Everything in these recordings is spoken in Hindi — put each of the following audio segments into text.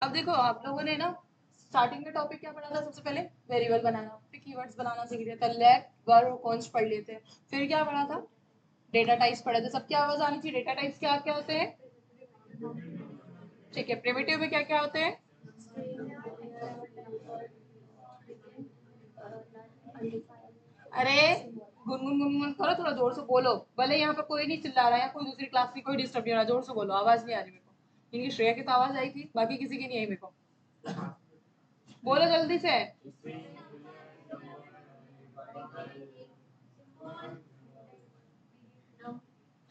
अब देखो आप लोगों ने ना स्टार्टिंग में टॉपिक क्या पढ़ा था? सबसे पहले वेरिएबल बनाना, फिर कीवर्ड्स बनाना सीख लिया था, लेट वर और कॉन्स्ट पढ़ लिए थे। फिर क्या पढ़ा था? डेटा टाइप्स पढ़े थे। सबकी आवाज आनी चाहिए। डेटा टाइप्स क्या क्या होते हैं? ठीक है। प्रिमिटिव में क्या क्या होते हैं? अरे गुनगुन गुनगुन करो, थोड़ा जोर से बोलो। भले यहाँ पर कोई नहीं चिल्ला रहा है, कोई दूसरी क्लास की कोई डिस्टर्ब नहीं हो रहा, जोर से बोलो, आवाज नहीं आ रही मेरे को। इनकी श्रेया की तो आवाज आई थी, बाकी किसी की नहीं आई मेरे को। बोलो जल्दी से।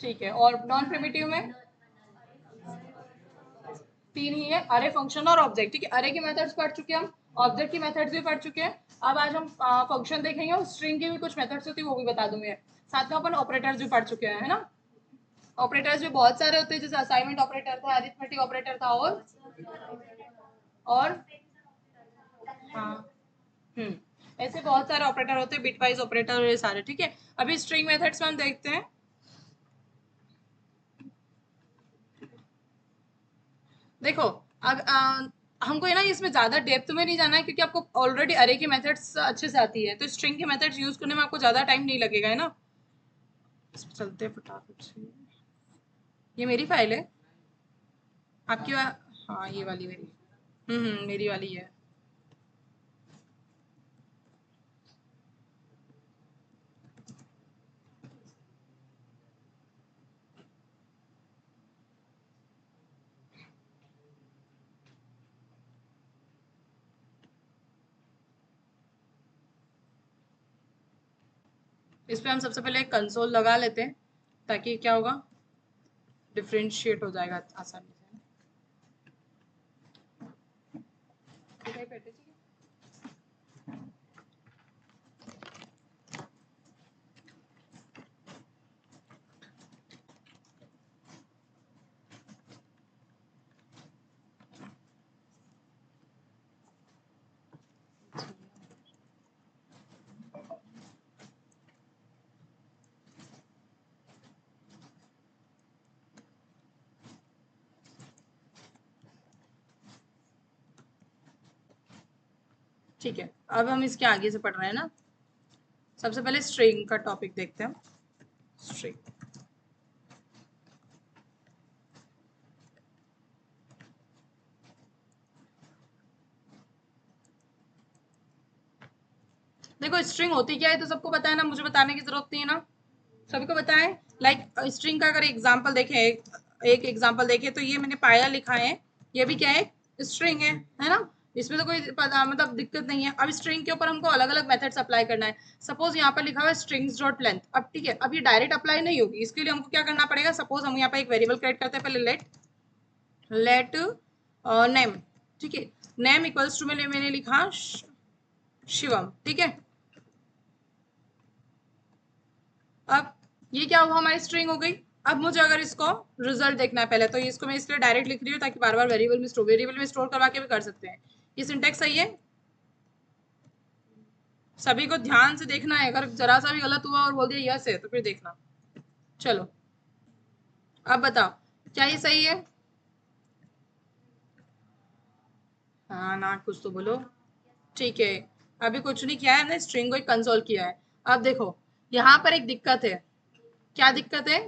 ठीक है। और नॉन प्रिमिटिव में तीन ही है, अरे, फंक्शन और ऑब्जेक्ट। ठीक है, अरे के मेथड्स पढ़ चुके हैं हम, ऑब्जेक्ट की मेथड्स भी पढ़ चुके हैं। अब आज हम फंक्शन देखेंगे और स्ट्रिंग की भी कुछ मेथड्स होती है वो भी बता दूंगे। साथ में अपन ऑपरेटर्स भी पढ़ चुके हैं, है ना। ऑपरेटर्स भी बहुत सारे होते हैं, जैसे असाइनमेंट ऑपरेटर था, अरिथमेटिक ऑपरेटर था, और हाँ, ऐसे बहुत सारे ऑपरेटर होते हैं, बिटवाइज ऑपरेटर, ये सारे। ठीक है, अभी स्ट्रिंग मेथड्स में हम देखते हैं। देखो, अब हमको है ना इसमें ज्यादा डेप्थ में नहीं जाना है, क्योंकि आपको ऑलरेडी अरे की मेथड्स अच्छे से आती है, तो स्ट्रिंग के मेथड्स यूज करने में आपको ज्यादा टाइम नहीं लगेगा, है ना। इस पे चलते हैं फटाफट से। ये मेरी फाइल है, आपकी हाँ, ये वाली मेरी। मेरी वाली है। इस पे हम सबसे पहले एक कंसोल लगा लेते हैं, ताकि क्या होगा, डिफ्रेंशिएट हो जाएगा आसानी से। ठीक है, बैठे, ठीक है। ठीक है, अब हम इसके आगे से पढ़ रहे हैं ना। सबसे पहले स्ट्रिंग का टॉपिक देखते हैं। स्ट्रिंग, देखो स्ट्रिंग होती क्या है तो सबको पता है ना, मुझे बताने की जरूरत नहीं है ना, सभी को पता है। लाइक स्ट्रिंग का अगर एग्जांपल देखें, एक एग्जांपल देखें, तो ये मैंने पाया लिखा है, ये भी क्या है, स्ट्रिंग है ना। इसमें तो कोई मतलब दिक्कत नहीं है। अब स्ट्रिंग के ऊपर हमको अलग अलग मेथड्स अप्लाई करना है। सपोज यहाँ पर लिखा हुआ है स्ट्रिंग्स डॉट लेंथ। अब ठीक है, अब ये डायरेक्ट अप्लाई नहीं होगी, इसके लिए हमको क्या करना पड़ेगा। सपोज हम यहाँ पर एक वेरिएबल क्रिएट करते हैं, पहले लेट नेम। ठीक है, नेम इक्वल्स टू मैंने लिखा शिवम। ठीक है, अब ये क्या हुआ, हमारी स्ट्रिंग हो गई। अब मुझे अगर इसको रिजल्ट देखना है पहले, तो इसको मैं इसलिए डायरेक्ट लिख रही हूँ ताकि बार बार वेरिएबल में स्टोर करवा के भी कर सकते हैं। ये सिंटेक्स सही है, सभी को ध्यान से देखना है। अगर जरा सा भी गलत हुआ और बोल दिया यस है तो फिर देखना। चलो, अब बताओ, क्या ये सही है? हाँ ना, कुछ तो बोलो। ठीक है, अभी कुछ नहीं किया है हमने, स्ट्रिंग को एक कंसोल किया है। अब देखो, यहाँ पर एक दिक्कत है। क्या दिक्कत है?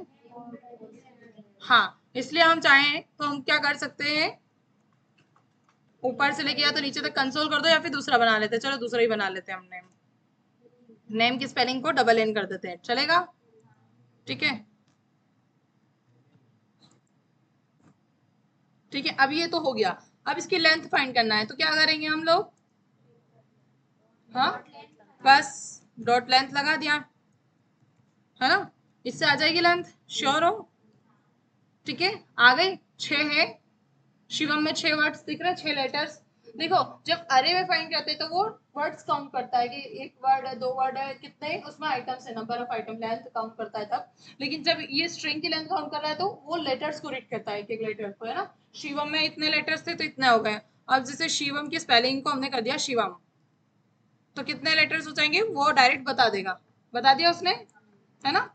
हाँ, इसलिए हम चाहें तो हम क्या कर सकते हैं, ऊपर से लेके या तो नीचे तक कंसोल कर दो, या फिर दूसरा बना लेते हैं। चलो दूसरा ही बना लेते हैं हम। नेम की स्पेलिंग को डबल एन कर देते हैं, चलेगा? ठीक है, ठीक है। अब ये तो हो गया। अब इसकी लेंथ फाइंड करना है, तो क्या करेंगे हम लोग? हाँ, बस डॉट लेंथ लगा दिया, है ना। इससे आ जाएगी लेंथ, श्योर हो? ठीक है, आ गई। 6 है, शिवम में 6 वर्ड्स दिख रहे हैं, 6 लेटर्स। देखो, जब अरे में फाइंड करते हैं तो वो वर्ड्स काउंट करता है कि एक वर्ड है, 2 वर्ड है, कितने उसमें आइटम्स है, number of item, length count करता है तब। लेकिन जब ये स्ट्रिंग की लेंथ काउंट कर रहा है तो वो लेटर्स को रीड करता है, एक एक लेटर को, है ना। शिवम में इतने लेटर्स थे तो इतने हो गए। अब जैसे शिवम की स्पेलिंग को हमने कर दिया शिवम, तो कितने लेटर्स हो जाएंगे वो डायरेक्ट बता देगा। बता दिया उसने, है ना।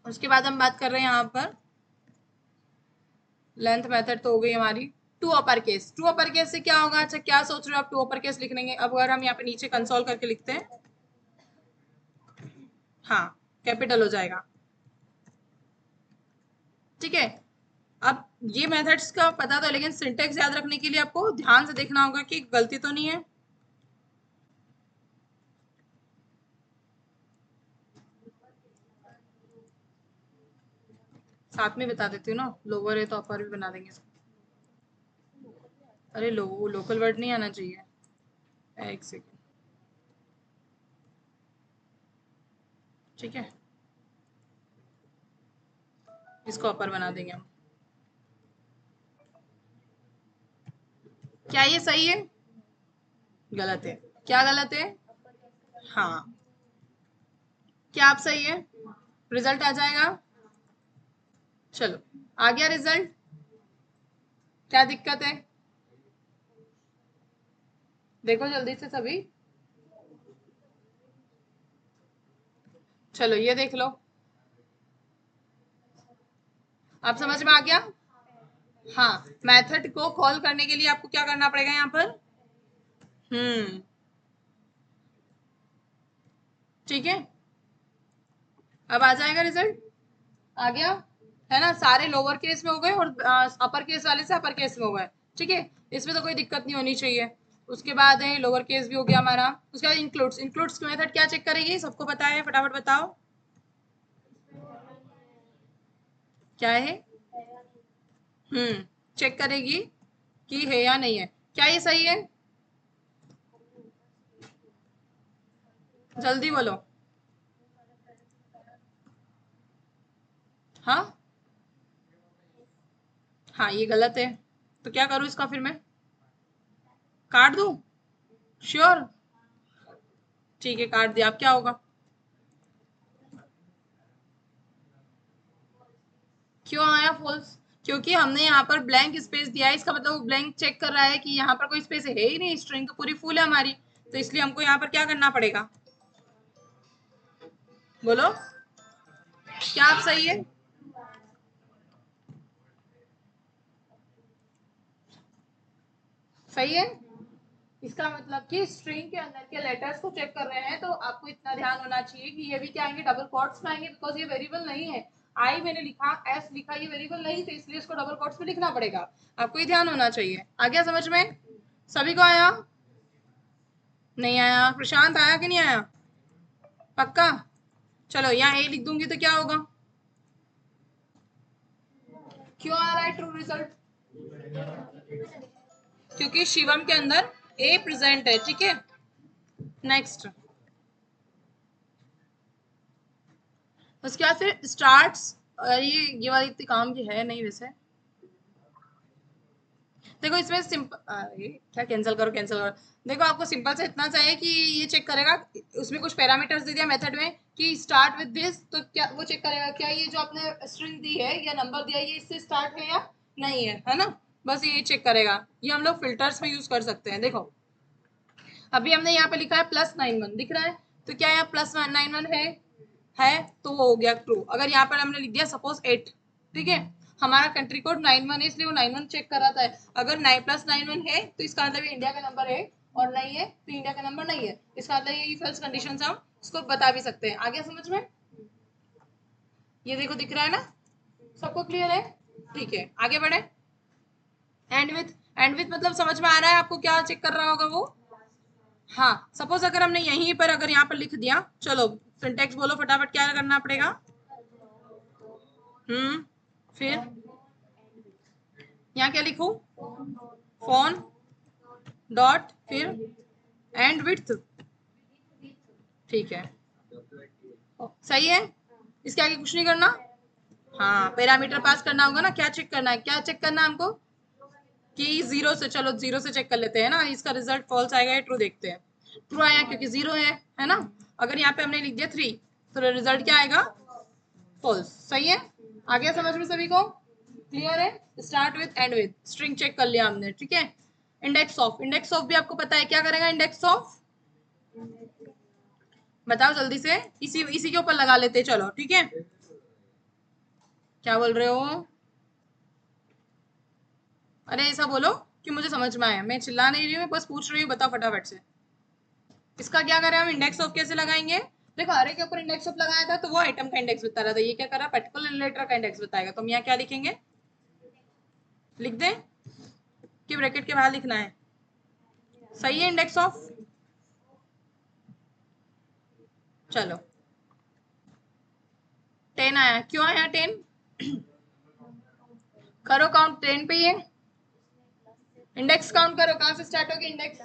उसके बाद हम बात कर रहे हैं यहाँ पर, लेंथ मेथड तो हो गई हमारी। To upper case. To upper case से क्या होगा? अच्छा क्या सोच रहे हो आप टू अपर केस लिखने? अब अगर हम यहाँ पे नीचे कंसोल करके लिखते हैं, हाँ कैपिटल हो जाएगा। ठीक है, अब ये मेथड्स का पता तो, लेकिन सिंटेक्स याद रखने के लिए आपको ध्यान से देखना होगा कि गलती तो नहीं है। साथ में बता देती हूँ ना, लोअर है तो अपर भी बना देंगे। अरे लोकल वर्ड नहीं आना चाहिए। एक सेकेंड, ठीक है, इसको अपर बना देंगे हम। क्या ये सही है? गलत है। क्या गलत है? हाँ, क्या आप सही है? रिजल्ट आ जाएगा। चलो, आ गया रिजल्ट। क्या दिक्कत है? देखो जल्दी से सभी। चलो ये देख लो, आप समझ में आ गया? हाँ, मेथड को कॉल करने के लिए आपको क्या करना पड़ेगा यहाँ पर? ठीक है, अब आ जाएगा रिजल्ट। आ गया है ना? सारे लोअर केस में हो गए और अपर केस वाले से अपर केस में हो गए। ठीक है, इसमें तो कोई दिक्कत नहीं होनी चाहिए। उसके बाद है लोअर केस भी हो गया हमारा। उसके बाद इंक्लूड्स। इंक्लूड्स की मेथड क्या चेक करेगी? सबको पता है? फटाफट बताओ क्या है। चेक करेगी कि है या नहीं है। क्या ये सही है? जल्दी बोलो। हाँ, हाँ ये गलत है। तो क्या करूँ इसका फिर मैं? काट दूं? श्योर? ठीक है, काट दिया। अब क्या होगा? क्यों आया फॉल्स? क्योंकि हमने यहाँ पर ब्लैंक स्पेस दिया है। इसका मतलब वो ब्लैंक चेक कर रहा है कि यहाँ पर कोई स्पेस है ही नहीं, स्ट्रिंग तो पूरी फुल है हमारी। तो इसलिए हमको यहाँ पर क्या करना पड़ेगा? बोलो, क्या आप सही है? सही है। इसका मतलब कि स्ट्रिंग के अंदर के लेटर्स को चेक कर रहे हैं, तो आपको इतना ध्यान होना चाहिए कि ये भी क्या आएंगे? डबल कोट्स में आएंगे, बिकॉज ये वेरिएबल नहीं है। आई मैंने लिखा, एस लिखा, ये वेरिएबल नहीं थे, इसलिए इसको डबल कोट्स में लिखना पड़ेगा। आपको ये ध्यान होना चाहिए। आ गया समझ में? सभी को आया? नहीं आया? प्रशांत आया कि नहीं आया? पक्का? चलो यहाँ ए लिख दूंगी तो क्या होगा? क्यों आ रहा है ट्रू रिजल्ट? क्योंकि शिवम के अंदर ए प्रेजेंट है। ठीक है, नेक्स्ट। उसके बाद फिर स्टार्ट्स। ये वाली इतनी काम की है नहीं वैसे। देखो इसमें सिंपल, क्या कैंसिल करो कैंसिल करो। देखो आपको सिंपल से इतना चाहिए कि ये चेक करेगा। उसमें कुछ पैरामीटर्स दे दिया मेथड में कि स्टार्ट विद दिस, तो क्या वो चेक करेगा क्या ये जो आपने स्ट्रिंग दी है या नंबर दिया है ये इससे स्टार्ट है या नहीं है ना? बस ये चेक करेगा। ये हम लोग फिल्टर्स में यूज कर सकते हैं। देखो अभी हमने यहाँ पे लिखा है +91 दिख रहा है, तो क्या यहाँ +91 है तो वो हो गया ट्रू। अगर यहाँ पर हमने लिख दिया सपोज 8, ठीक है, हमारा कंट्री कोड 91 है इसलिए वो 91 चेक कर रहा था। अगर +91 है तो इसका मतलब ये इंडिया का नंबर है, और नहीं है तो इंडिया का नंबर नहीं है। इसका मतलब ये फॉल्स कंडीशन हम इसको बता भी सकते हैं। आगे समझ में? ये देखो दिख रहा है ना? सबको क्लियर है? ठीक है, आगे बढ़े। And with. एंड विथ मतलब समझ में आ रहा है आपको क्या चेक कर रहा होगा वो? हाँ, सपोज अगर हमने यहीं पर अगर यहाँ पर लिख दिया, चलो सिंटेक्स बोलो फटाफट, क्या करना पड़ेगा? फिर यहाँ क्या लिखूं? फोन डॉट फिर एंड विथ। ठीक है, सही है। इसके आगे कुछ नहीं करना। हाँ, पैरामीटर पास करना होगा ना। क्या चेक करना है? क्या चेक करना है हमको? कि जीरो से, चलो जीरो से चेक कर लेते हैं ना। इसका रिजल्ट फॉल्स आएगा या ट्रू? देखते हैं। ट्रू आया क्योंकि जीरो है ना? अगर यहाँ पे हमने लिख दिया 3 तो रिजल्ट क्या आएगा? फॉल्स। सही है? आ गया समझ में सभी को? क्लियर है? Start with end with string check कर लिया हमने। ठीक है, इंडेक्स ऑफ। इंडेक्स ऑफ भी आपको पता है क्या करेगा इंडेक्स ऑफ? बताओ जल्दी से। इसी इसी के ऊपर लगा लेते चलो। ठीक है, क्या बोल रहे हो? अरे ऐसा बोलो कि मुझे समझ में आया, मैं चिल्ला नहीं रही हूँ, मैं बस पूछ रही हूँ, बताओ फटाफट से। इसका क्या करें हम, इंडेक्स ऑफ कैसे लगाएंगे? देखो अरे के ऊपर इंडेक्स ऑफ लगाया था तो वो आइटम का इंडेक्स बता रहा था, ये क्या कर रहा है, पर्टिकुलर रिलेटर का इंडेक्स बताएगा। तो हम यहाँ क्या लिखेंगे, लिख दें कि ब्रैकेट के बाहर लिखना है? सही है इंडेक्स ऑफ। चलो 10 आया, क्यों आया 10? करो काउंट 10 पे, ये इंडेक्स काउंट करो, कहां से स्टार्ट होगी इंडेक्स,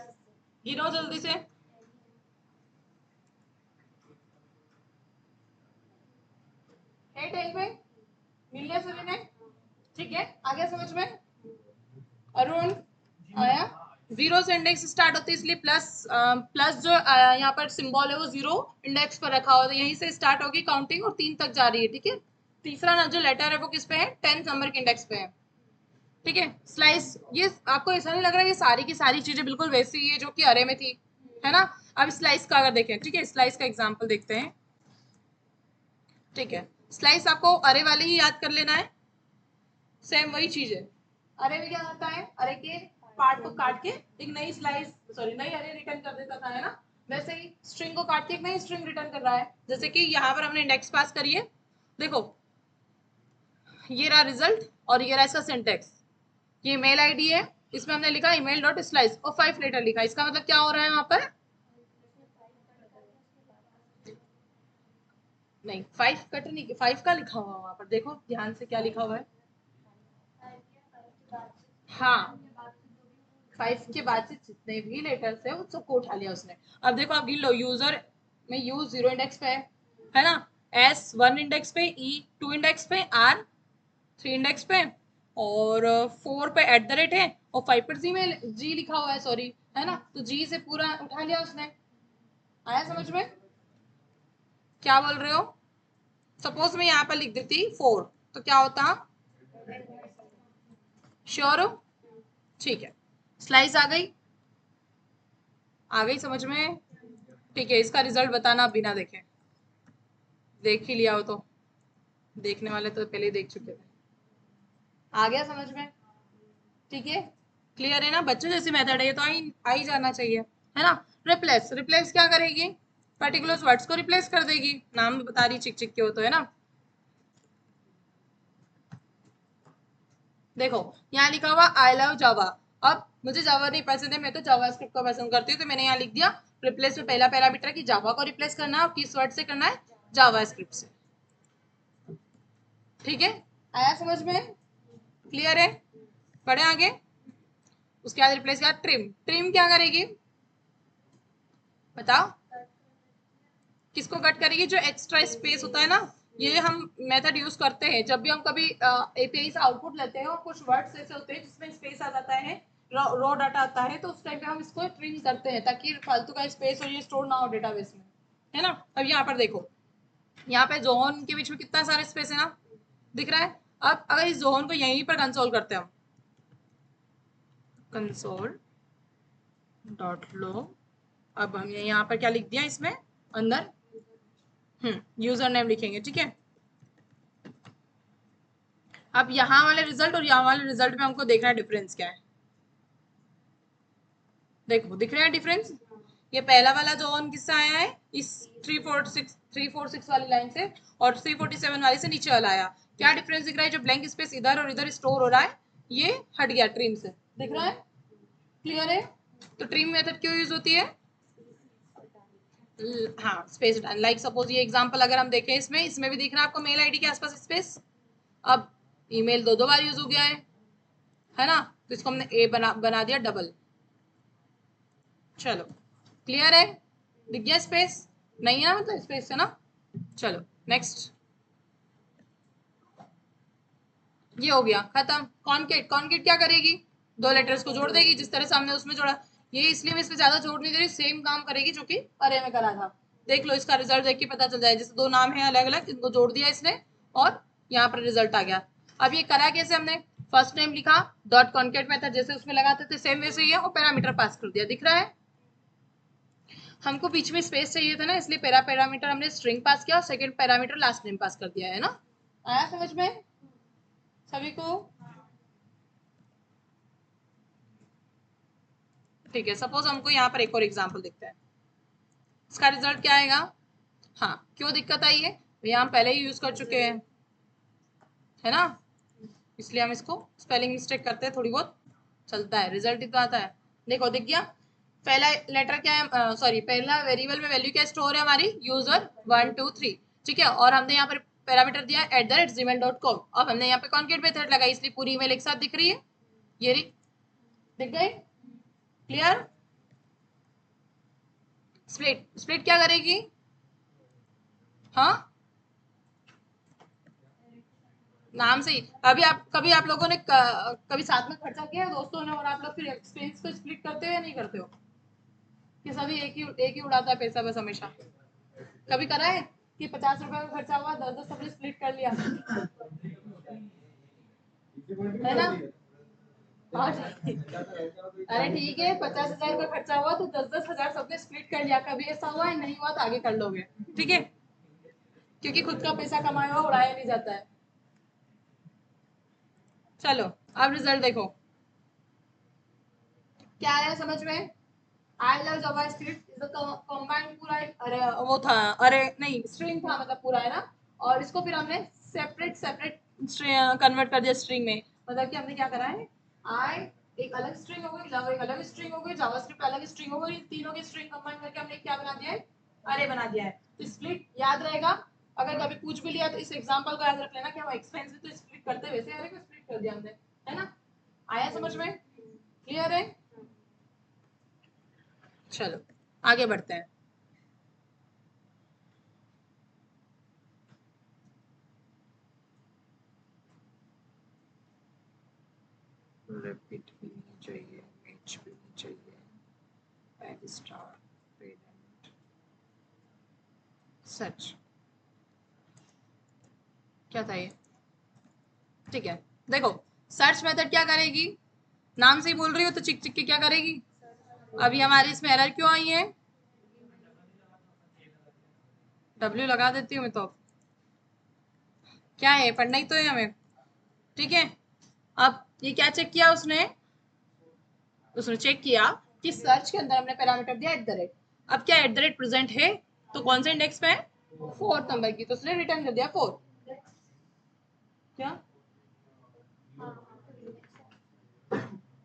गिनो जल्दी से। है 10 पे, मिल गया सभी ने? ठीक है, आ गया समझ में? अरुण आया? जीरो से इंडेक्स स्टार्ट होती है, इसलिए प्लस प्लस जो यहाँ पर सिंबल है वो जीरो इंडेक्स पर रखा हुआ है, यहीं से स्टार्ट होगी काउंटिंग और 3 तक जा रही है। ठीक है, तीसरा ना जो लेटर है वो किस पे है, 10 नंबर के इंडेक्स पे है। ठीक है, स्लाइस, ये आपको ऐसा नहीं लग रहा है ये सारी की सारी चीजें बिल्कुल वैसी ही है जो कि अरे में थी, है ना? अब स्लाइस का अगर देखें, ठीक है, स्लाइस का एग्जांपल देखते हैं। ठीक है, स्लाइस आपको अरे वाले ही याद कर लेना है, सेम वही चीज है। अरे में क्या होता है, अरे के पार्ट को काट के एक नई स्लाइस, सॉरी नई अरे रिटर्न कर देता था, है ना? वैसे ही स्ट्रिंग को काट के एक नई स्ट्रिंग रिटर्न कर रहा है, जैसे कि यहाँ पर हमने इंडेक्स पास करी है। देखो ये रहा रिजल्ट और ये रहा इसका सिंटेक्स। ये मेल आईडी है, इसमें हमने लिखा ईमेल डॉट स्लाइस और 5 लेटर लिखा, इसका मतलब क्या हो रहा है वहां पर? नहीं 5 कट नहीं, 5 का लिखा हुआ वहां पर, देखो ध्यान से क्या लिखा हुआ है। हाँ 5 के बाद से जितने भी लेटर्स है उन सबको उठा लिया उसने। अब देखो आप गिन लो, यूजर में यू 0 इंडेक्स पे है ना? एस 1 इंडेक्स पे, ई 2 इंडेक्स पे, आर 3 इंडेक्स पे, और 4 पे एट द रेट है, और 5 पर जी में जी लिखा हुआ है, सॉरी, है ना? तो जी से पूरा उठा लिया उसने। आया समझ में? क्या बोल रहे हो? सपोज मैं यहाँ पर लिख देती 4, तो क्या होता? श्योर हो? ठीक है, स्लाइस आ गई समझ में? ठीक है, इसका रिजल्ट बताना बिना देखे, देख ही लिया हो तो, देखने वाले तो पहले ही देख चुके थे। आ गया समझ में? ठीक है, क्लियर है ना? बच्चों जैसी मेथड है ये तो, आ ही जाना चाहिए, है ना? रिप्लेस, रिप्लेस क्या करेगी, पर्टिकुलर वर्ड्स को रिप्लेस कर देगी, नाम भी बता रही चिक चिक के हो तो, है ना? देखो यहाँ लिखा हुआ आई लव जावा, अब मुझे जावा नहीं पसंद है, मैं तो जावास्क्रिप्ट को पसंद करती हूँ, तो मैंने यहाँ लिख दिया रिप्लेस में पहला पैरामीटर की जावा को रिप्लेस करना है, और किस वर्ड से करना है, जावास्क्रिप्ट से। ठीक है, आया समझ में? क्लियर है? बढ़े आगे। उसके बाद रिप्लेस किया ट्रिम, ट्रिम क्या करेगी बताओ? किसको कट करेगी, जो एक्स्ट्रा स्पेस होता है ना, ये हम मेथड यूज करते हैं जब भी हम कभी एपीआई से आउटपुट लेते हैं और कुछ वर्ड्स ऐसे होते हैं जिसमें स्पेस आ जाता है, रो डाटा आता है, तो उस टाइम पे हम इसको ट्रिम करते हैं ताकि फालतू का स्पेस और ये स्टोर ना हो डेटाबेस में, है ना? अब यहाँ पर देखो, यहाँ पे जोन के बीच में कितना सारा स्पेस है ना, दिख रहा है? अब अगर इस जोन को यहीं पर कंसोल करते हैं हम, कंसोल डॉट लो, अब हम यहाँ पर क्या लिख दिया इसमें अंदर, यूजर नेम लिखेंगे, ठीक है? अब यहाँ वाले रिजल्ट और यहाँ वाले रिजल्ट में हमको देखना है डिफरेंस क्या है। देखो दिख रहा है डिफरेंस, ये पहला वाला जोन किससे आया है, इस 346 वाली लाइन से, और 347 वाली से नीचे वाला आया। क्या डिफरेंस दिख रहा है, जो ब्लैंक स्पेस इधर और इधर स्टोर हो रहा है ये हट गया ट्रिम से, दिख रहा है? क्लियर है? तो ट्रिम मेथड क्यों यूज होती है? हाँ स्पेस, लाइक सपोज ये एग्जांपल अगर हम देखें, इसमें इसमें भी दिख रहा है आपको मेल आईडी के आसपास स्पेस, अब ईमेल दो बार यूज हो गया है ना? तो इसको हमने ए बना दिया डबल। चलो क्लियर है? दिख गया स्पेस? नहीं है ना, मतलब स्पेस है ना? चलो नेक्स्ट, ये हो गया खत्म। कॉन्केट, कॉन्केट क्या करेगी, दो लेटर्स को जोड़ देगी जिस तरह से हमने उसमें जोड़ा। ये इसलिए मैं इसमें ज्यादा जोड़ नहीं दे रही, सेम काम करेगी जो कि अरे में करा था। देख लो इसका रिजल्ट देख के पता चल जाए, जैसे दो नाम है अलग अलग, इनको जोड़ दिया इसने और यहाँ पर रिजल्ट आ गया। अब ये करा कैसे हमने, फर्स्ट नेम लिखा, डॉट कॉन्केट मेथड जैसे उसमें लगाते थे सेम वैसे ही है, और पैरामीटर पास कर दिया, दिख रहा है? हमको बीच में स्पेस चाहिए था ना, इसलिए पहला पैरामीटर हमने स्ट्रिंग पास किया और सेकंड पैरामीटर लास्ट नेम पास कर दिया, है ना? आया समझ में सभी को? ठीक है, सपोज हमको यहाँ पर एक और एग्जाम्पल देखते हैं, इसका रिजल्ट क्या आएगा। हाँ, क्यों दिक्कत आई है, भैया हम पहले ही यूज कर चुके हैं, है ना, इसलिए हम इसको स्पेलिंग मिस्टेक करते हैं, थोड़ी बहुत चलता है, रिजल्ट ही तो आता है। देखो दिख गया, पहला लेटर क्या है, सॉरी पहला वेरिएबल में वैल्यू क्या स्टोर है हमारी, यूजर 1 2 3, ठीक है, और हमने यहाँ पर पैरामीटर दिया @gmail.com। अब हमने यहाँ पे कॉन्केट मेथड लगाई, इसलिए पूरी ईमेल एक साथ दिख रही है, ये दिख गई, क्लियर। स्प्लिट, स्प्लिट क्या करेगी, हाँ नाम से ही। कभी आप लोगों ने कभी साथ में खर्चा किया है दोस्तों ने, और आप लोग फिर एक्सपेंस को स्प्लिट करते हो या नहीं करते हो, कि सभी एक ही उड़ाता है पैसा बस हमेशा। कभी करा है कि 50 रुपए का खर्चा हुआ, 10 10 सबने स्प्लिट कर लिया, है ना। हाँ अरे ठीक है, 50,000 का खर्चा हुआ तो 10 10 हजार सबने स्प्लिट कर लिया, कभी ऐसा हुआ है, नहीं हुआ तो आगे कर लोगे, ठीक है, क्योंकि खुद का पैसा कमाया हुआ उड़ाया नहीं जाता है। चलो अब रिजल्ट देखो क्या आया समझ में। I love JavaScript is combined पूरा अरे वो था, अरे नहीं स्ट्रिंग था, मतलब पूरा है ना, और इसको फिर हमने सेपरेट सेपरेट कन्वर्ट कर दिया स्ट्रिंग में, मतलब कि हमने क्या करा है, आई एक अलग स्ट्रिंग हो गई, लव एक अलग स्ट्रिंग हो गई, जावास्क्रिप्ट अलग स्ट्रिंग हो गई, तीनों की स्ट्रिंग कंबाइन करके हमने क्या बना दिया है, अरे बना दिया है। तो स्प्लिट याद रहेगा, अगर कभी पूछ भी लिया तो इस एग्जांपल को याद रख लेना कि हम एक्सपेंस भी तो स्प्लिट करते वैसे अरे को स्प्लिट कर दिया हमने, है ना। आया समझ में, क्लियर है। चलो आगे बढ़ते हैं। रिपीट भी नहीं चाहिए, मैच भी नहीं चाहिए, एड स्टार पेरेंट सच, क्या था ये, ठीक है। देखो सर्च मेथड क्या करेगी, नाम से ही बोल रही हो तो चिक चिक के क्या करेगी। अभी हमारे इसमें एरर क्यों आई है, डब्ल्यू लगा देती हूँ मैं तो, क्या है पढ़ना ही तो है हमें, ठीक है। अब ये क्या चेक किया उसने, उसने चेक किया कि सर्च के अंदर हमने पैरामीटर दिया @, अब क्या @ प्रेजेंट है तो कौन से इंडेक्स पे है, 4th नंबर की, तो उसने रिटर्न कर दिया 4। क्या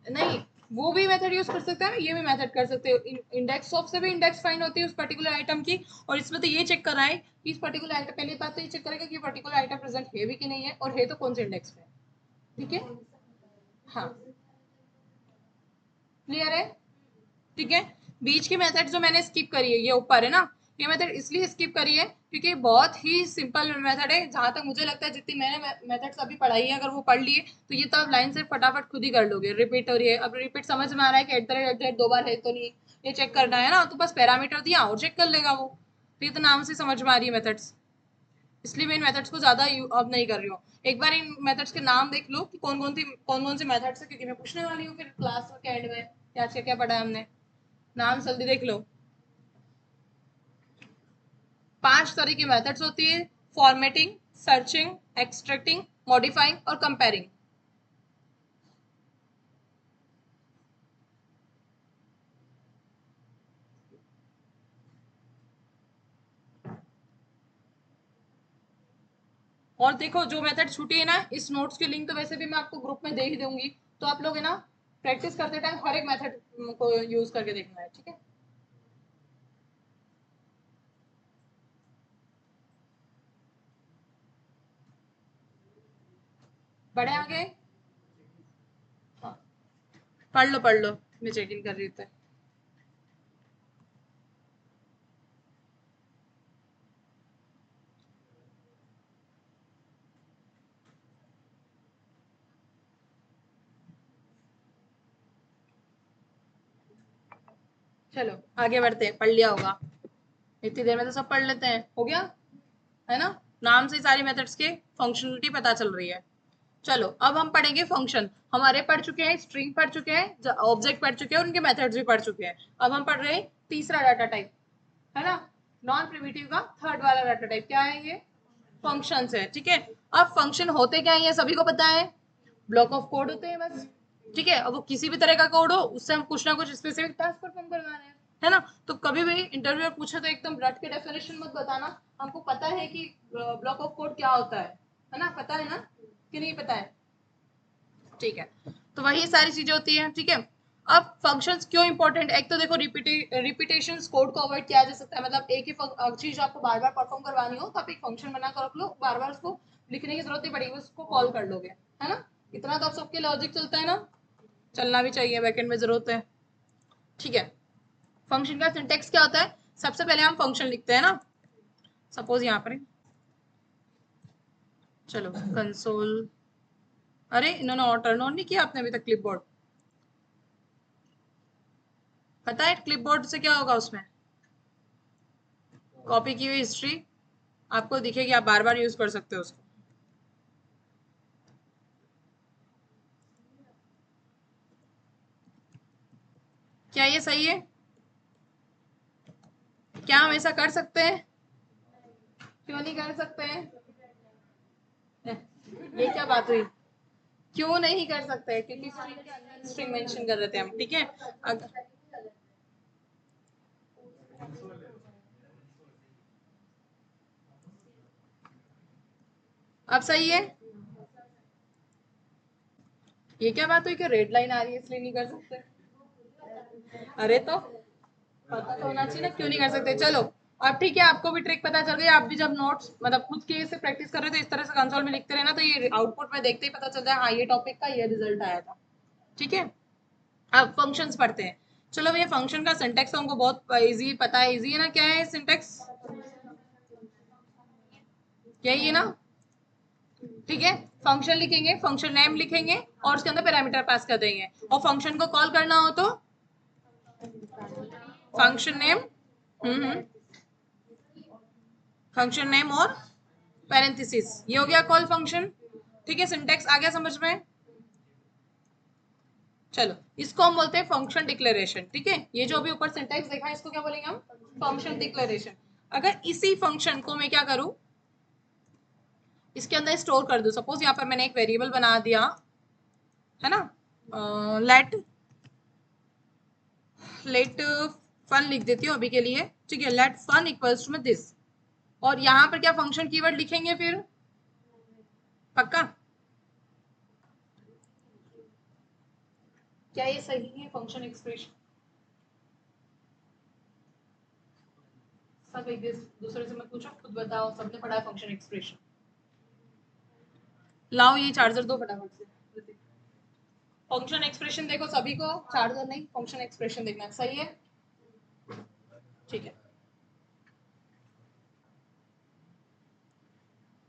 नहीं, वो भी मेथड यूज कर सकते हैं, ये भी मेथड कर सकते हो, इंडेक्स ऑफ से भी इंडेक्स फाइंड होती है उस पर्टिकुलर आइटम की, और इसमें तो ये चेक कर रहा है कि इस पर्टिकुलर आइटम, पहली बात तो ये चेक करेगा कि पर्टिकुलर आइटम प्रेजेंट है भी कि नहीं है, और है तो कौन से इंडेक्स पे, ठीक है। हाँ क्लियर है, ठीक है। बीच की मेथड जो मैंने स्किप करी है, ये ऊपर है ना, ये मेथड इसलिए स्किप करी है क्योंकि बहुत ही सिंपल मेथड है, जहां तक मुझे लगता है जितनी मैंने मेथड्स अभी पढ़ाई है, अगर वो पढ़ लिए तो ये तो आप लाइन से फटाफट खुद ही कर लोगे। रिपीट, और ये अब रिपीट समझ में आ रहा है कि @ दो बार है तो नहीं, ये चेक करना है ना, तो बस पैरामीटर दिया और चेक कर लेगा वो, तो ये तो नाम से समझ में आ रही है मेथड्स, इसलिए मैं इन मेथड्स को ज्यादा अब नहीं कर रही हूँ। एक बार इन मेथड्स के नाम देख लो कि कौन कौन से मेथड्स है, क्योंकि मैं पूछने वाली हूँ फिर क्लास के एंड में कि आज क्या पढ़ा है हमने, नाम जल्दी देख लो। 5 तरह की मेथड्स होती है, फॉर्मेटिंग, सर्चिंग, एक्सट्रैक्टिंग, मॉडिफाइंग और कंपेयरिंग। और देखो जो मेथड छूटी है ना, इस नोट्स की लिंक तो वैसे भी मैं आपको ग्रुप में दे ही दूंगी, तो आप लोग है ना प्रैक्टिस करते टाइम हर एक मेथड को यूज करके देखना है, ठीक है। बढ़े आगे, हाँ पढ़ लो, मैं चेक इन कर रही हूँ। चलो आगे बढ़ते हैं, पढ़ लिया होगा, इतनी देर में तो सब पढ़ लेते हैं, हो गया है ना। नाम से सारी मेथड्स के फंक्शनलिटी पता चल रही है। चलो अब हम पढ़ेंगे फंक्शन, हमारे पढ़ चुके हैं स्ट्रिंग, पढ़ चुके हैं ऑब्जेक्ट, पढ़ चुके हैं उनके मेथड्स भी पढ़ चुके हैं। अब हम पढ़ रहे हैं तीसरा डाटा टाइप, है ना, नॉन प्रिमिटिव का थर्ड वाला डाटा टाइप क्या है, ये फंक्शंस है, ठीक है। अब फंक्शन होते क्या है ये सभी को पता है, ब्लॉक ऑफ कोड होते हैं बस, ठीक है, अब वो किसी भी तरह का कोड हो, उससे हम कुछ ना कुछ स्पेसिफिक टास्क परफॉर्म करवा रहे हैं, है ना। तो कभी भी इंटरव्यू में पूछे तो एकदम रट के डेफिनेशन मत बताना, हमको पता है कि ब्लॉक ऑफ कोड क्या होता है ना, पता है ना कि नहीं पता है, ठीक है। तो वही सारी चीजें होती है, ठीक है। अब फंक्शंस क्यों इंपॉर्टेंट, एक तो देखो रिपीटेशन कोड को अवॉइड किया जा सकता है, मतलब एक ही चीज आपको बार बार परफॉर्म करवानी हो तो आप एक फंक्शन बनाकर रख लो, बार बार उसको लिखने की जरूरत नहीं पड़ेगी, उसको कॉल कर लोगे, है ना। इतना तो आप सबके लॉजिक चलता है ना, चलना भी चाहिए, बैकएंड में जरूरत है, ठीक है। फंक्शन का सिंटेक्स क्या होता है, सबसे पहले हम फंक्शन लिखते हैं ना, सपोज यहाँ पर चलो कंसोल, अरे इन्होंने और टर्न ऑन नहीं किया आपने अभी तक क्लिपबोर्ड, पता है क्लिपबोर्ड से क्या होगा, उसमें कॉपी की हुई हिस्ट्री आपको दिखेगी, आप बार बार यूज कर सकते हो उसको। क्या ये सही है, क्या हम ऐसा कर सकते हैं, क्यों नहीं कर सकते हैं, ये क्या बात हुई, क्यों नहीं कर सकते, क्योंकि स्ट्रिंग के अंदर स्ट्रिंग मेंशन कर रहे थे हम, ठीक है। अगर अब सही है, ये क्या बात हुई कि रेड लाइन आ रही है इसलिए नहीं कर सकते, अरे तो पता तो होना चाहिए ना क्यों नहीं कर सकते। चलो अब ठीक है, आपको भी ट्रिक पता चल गई, आप भी जब नोट्स मतलब खुद के से प्रैक्टिस कर रहे हो तो इस तरह से कंसोल में लिखते रहना, तो ये आउटपुट में देखते ही पता चल जाए हाँ ये टॉपिक का ये रिजल्ट आया था, ठीक है। अब फंक्शंस पढ़ते हैं, चलो भैया फंक्शन का सिंटेक्स हमको बहुत इजी पता है, इजी है ना, क्या है सिंटेक्स, यही है ना, ठीक है। फंक्शन लिखेंगे, फंक्शन नेम लिखेंगे और उसके अंदर पैरामीटर पास कर देंगे, और फंक्शन को कॉल करना हो तो फंक्शन नेम, फंक्शन नेम और पैरेंथेसिस, ये हो गया कॉल फंक्शन, ठीक है। सिंटेक्स आ गया समझ में, चलो इसको हम बोलते हैं फंक्शन डिक्लेरेशन, ठीक है। ये जो अभी ऊपर सिंटेक्स देखा है इसको क्या बोलेंगे हम, फंक्शन डिक्लेरेशन। अगर इसी फंक्शन को मैं क्या करूं, इसके अंदर स्टोर कर दूं, सपोज यहाँ पर मैंने एक वेरिएबल बना दिया, है ना, लेट लेट फन लिख देती हूँ अभी के लिए, ठीक है, लेट फन इक्वल्स टू में दिस, और यहाँ पर क्या फंक्शन कीवर्ड लिखेंगे फिर, पक्का, क्या ये सही है फंक्शन एक्सप्रेशन, सब एक दूसरे से मत पूछो, खुद बताओ, सबने पढ़ा है फंक्शन एक्सप्रेशन, लाओ ये चार्जर दो फटाफट से, फंक्शन एक्सप्रेशन देखो सभी को, चार्जर नहीं, फंक्शन एक्सप्रेशन देखना, सही है, ठीक है।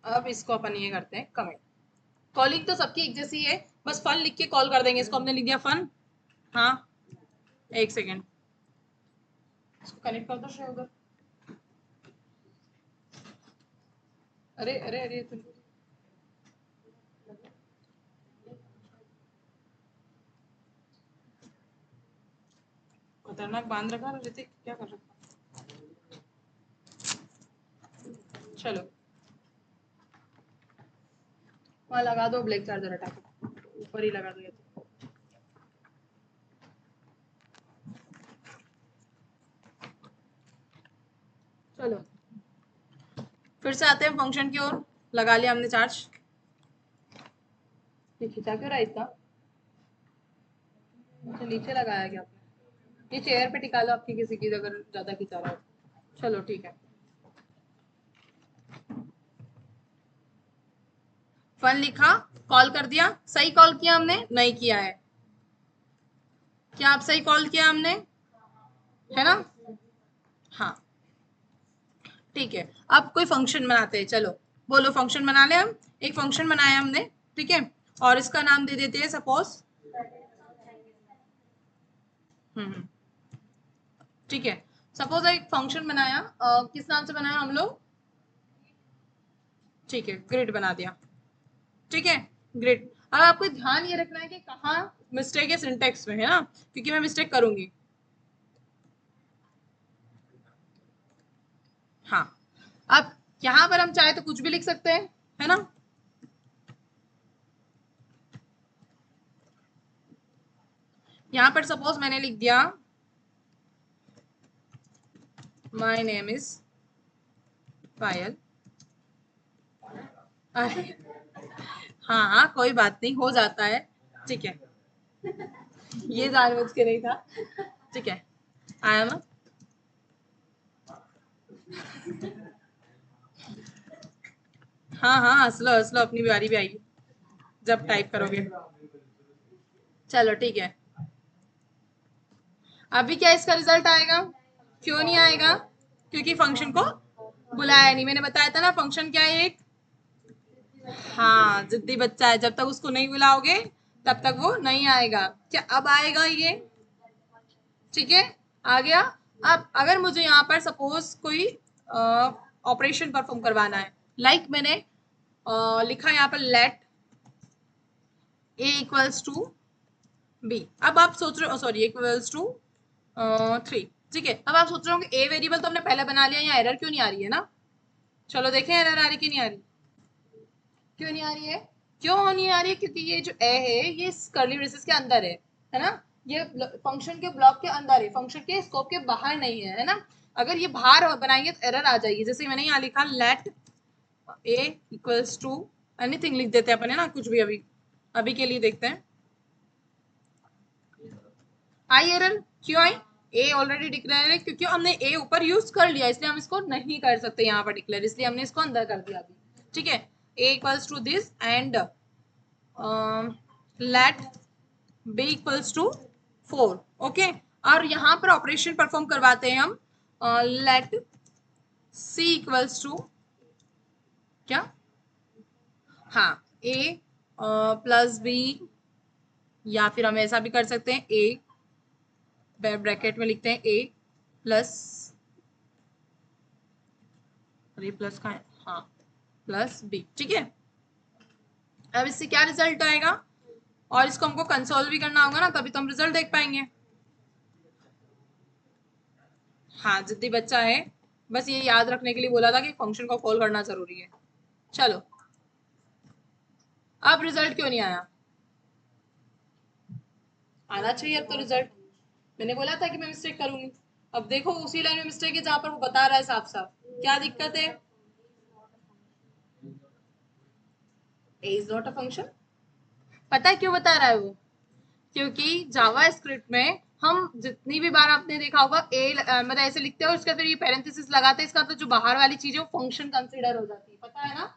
अब इसको अपन ये करते हैं कमेंट, कॉलिंग तो सबकी एक जैसी है, बस फन लिख के कॉल कर देंगे, इसको हमने लिख दिया फन, हाँ एक सेकेंड, इसको कनेक्ट कर दो शायद उधर, अरे अरे अरे तुम खतरनाक बांध रखा ऋतिक, क्या कर रखा, चलो वहाँ लगा दो, ब्लैक चार्जर हटा के ऊपर ही लगा दो ये तो। चलो फिर से आते हैं फंक्शन की ओर, लगा लिया हमने चार्ज, ये खिंचा क्यों रहा है इतना, अच्छा नीचे लगाया क्या आपने, ये चेयर पे टिका लो आपकी किसी की अगर ज्यादा खिंचा रहा हो, चलो ठीक है। फन लिखा, कॉल कर दिया, सही कॉल किया हमने, नहीं किया है, क्या आप सही कॉल किया हमने, है ना, हाँ ठीक है। अब कोई फंक्शन बनाते हैं, चलो बोलो फंक्शन बना ले, हम एक फंक्शन बनाया हमने, ठीक है, और इसका नाम दे देते हैं सपोज, ठीक है, सपोज एक फंक्शन बनाया, किस नाम से बनाया हम लोग, ठीक है ग्रिड बना दिया, ठीक है ग्रिड। अब आपको ध्यान ये रखना है कि कहाँ मिस्टेक है सिंटेक्स में, है ना, क्योंकि मैं मिस्टेक करूंगी, हाँ। अब यहाँ पर हम चाहे तो कुछ भी लिख सकते हैं, है ना, यहाँ पर सपोज मैंने लिख दिया माई नेम इज पायल। अरे हाँ हाँ कोई बात नहीं, हो जाता है, ठीक है, ये जानबूझ के नहीं था, ठीक है। आई एम, हाँ हाँ हंस लो, अपनी बारी भी आएगी जब टाइप करोगे। चलो ठीक है, अभी क्या इसका रिजल्ट आएगा? क्यों नहीं आएगा? क्योंकि फंक्शन को बुलाया नहीं। मैंने बताया था ना फंक्शन क्या है, एक, हाँ जिद्दी बच्चा है, जब तक उसको नहीं बुलाओगे तब तक वो नहीं आएगा। क्या अब आएगा ये? ठीक है, आ गया। अब अगर मुझे यहाँ पर सपोज कोई ऑपरेशन परफॉर्म करवाना है, लाइक मैंने लिखा यहाँ पर let a equals to b. अब आप सोच रहे हो, सॉरी, इक्वल्स टू 3, ठीक है। अब आप सोच रहे हो ए वेरिएबल तो हमने पहले बना लिया, यहाँ एरर क्यों नहीं आ रही है ना? चलो देखें एरर आ रही कि नहीं आ रही। क्यों नहीं आ रही है? क्यों नहीं आ रही है? क्योंकि ये जो ए है ये कर्ली ब्रेसेस के अंदर है ना, ये फंक्शन के ब्लॉक के अंदर है, फंक्शन के स्कोप के बाहर नहीं है ना। अगर ये बाहर बनाएंगे तो एरर आ जाएगी। जैसे मैंने यहाँ लिखा let a equals to anything, लिख देते हैं अपन, है ना, कुछ भी। अभी अभी के लिए देखते हैं, आई एरर क्यों आई? ए ऑलरेडी डिक्लेयर है, क्योंकि हमने ए ऊपर यूज कर लिया, इसलिए हम इसको नहीं कर सकते यहाँ पर डिक्लेयर, इसलिए हमने इसको अंदर कर दिया अभी, ठीक है। A equals to this and let B equals to 4, okay. और यहाँ पर ऑपरेशन परफॉर्म करवाते हैं हम, लेट सी इक्वल्स टू क्या, हाँ, ए प्लस बी, या फिर हम ऐसा भी कर सकते हैं, ए ब्रैकेट में लिखते हैं ए प्लस, अरे प्लस का है, हाँ, प्लस बी, ठीक है। अब इससे क्या रिजल्ट आएगा, और इसको हमको कंसोल भी करना होगा ना, तभी तो हम रिजल्ट देख पाएंगे। हाँ जिद्दी बच्चा है, बस ये याद रखने के लिए बोला था कि फंक्शन को कॉल करना जरूरी है। चलो, अब रिजल्ट क्यों नहीं आया? आना चाहिए अब तो रिजल्ट। मैंने बोला था कि मैं मिस्टेक करूंगी। अब देखो उसी लाइन में मिस्टेक है जहां पर वो बता रहा है साफ साफ। क्या दिक्कत है? ए इज नॉट अ फंक्शन। पता है क्यों बता रहा है वो? क्योंकि जावा स्क्रिप्ट में हम जितनी भी बार आपने देखा होगा ए मतलब ऐसे लिखते हैं और उसके अंदर ये पैरेंथेसिस लगाते हैं, इसका मतलब जो बाहर वाली चीज है वो फंक्शन कंसीडर हो जाती है, पता है ना?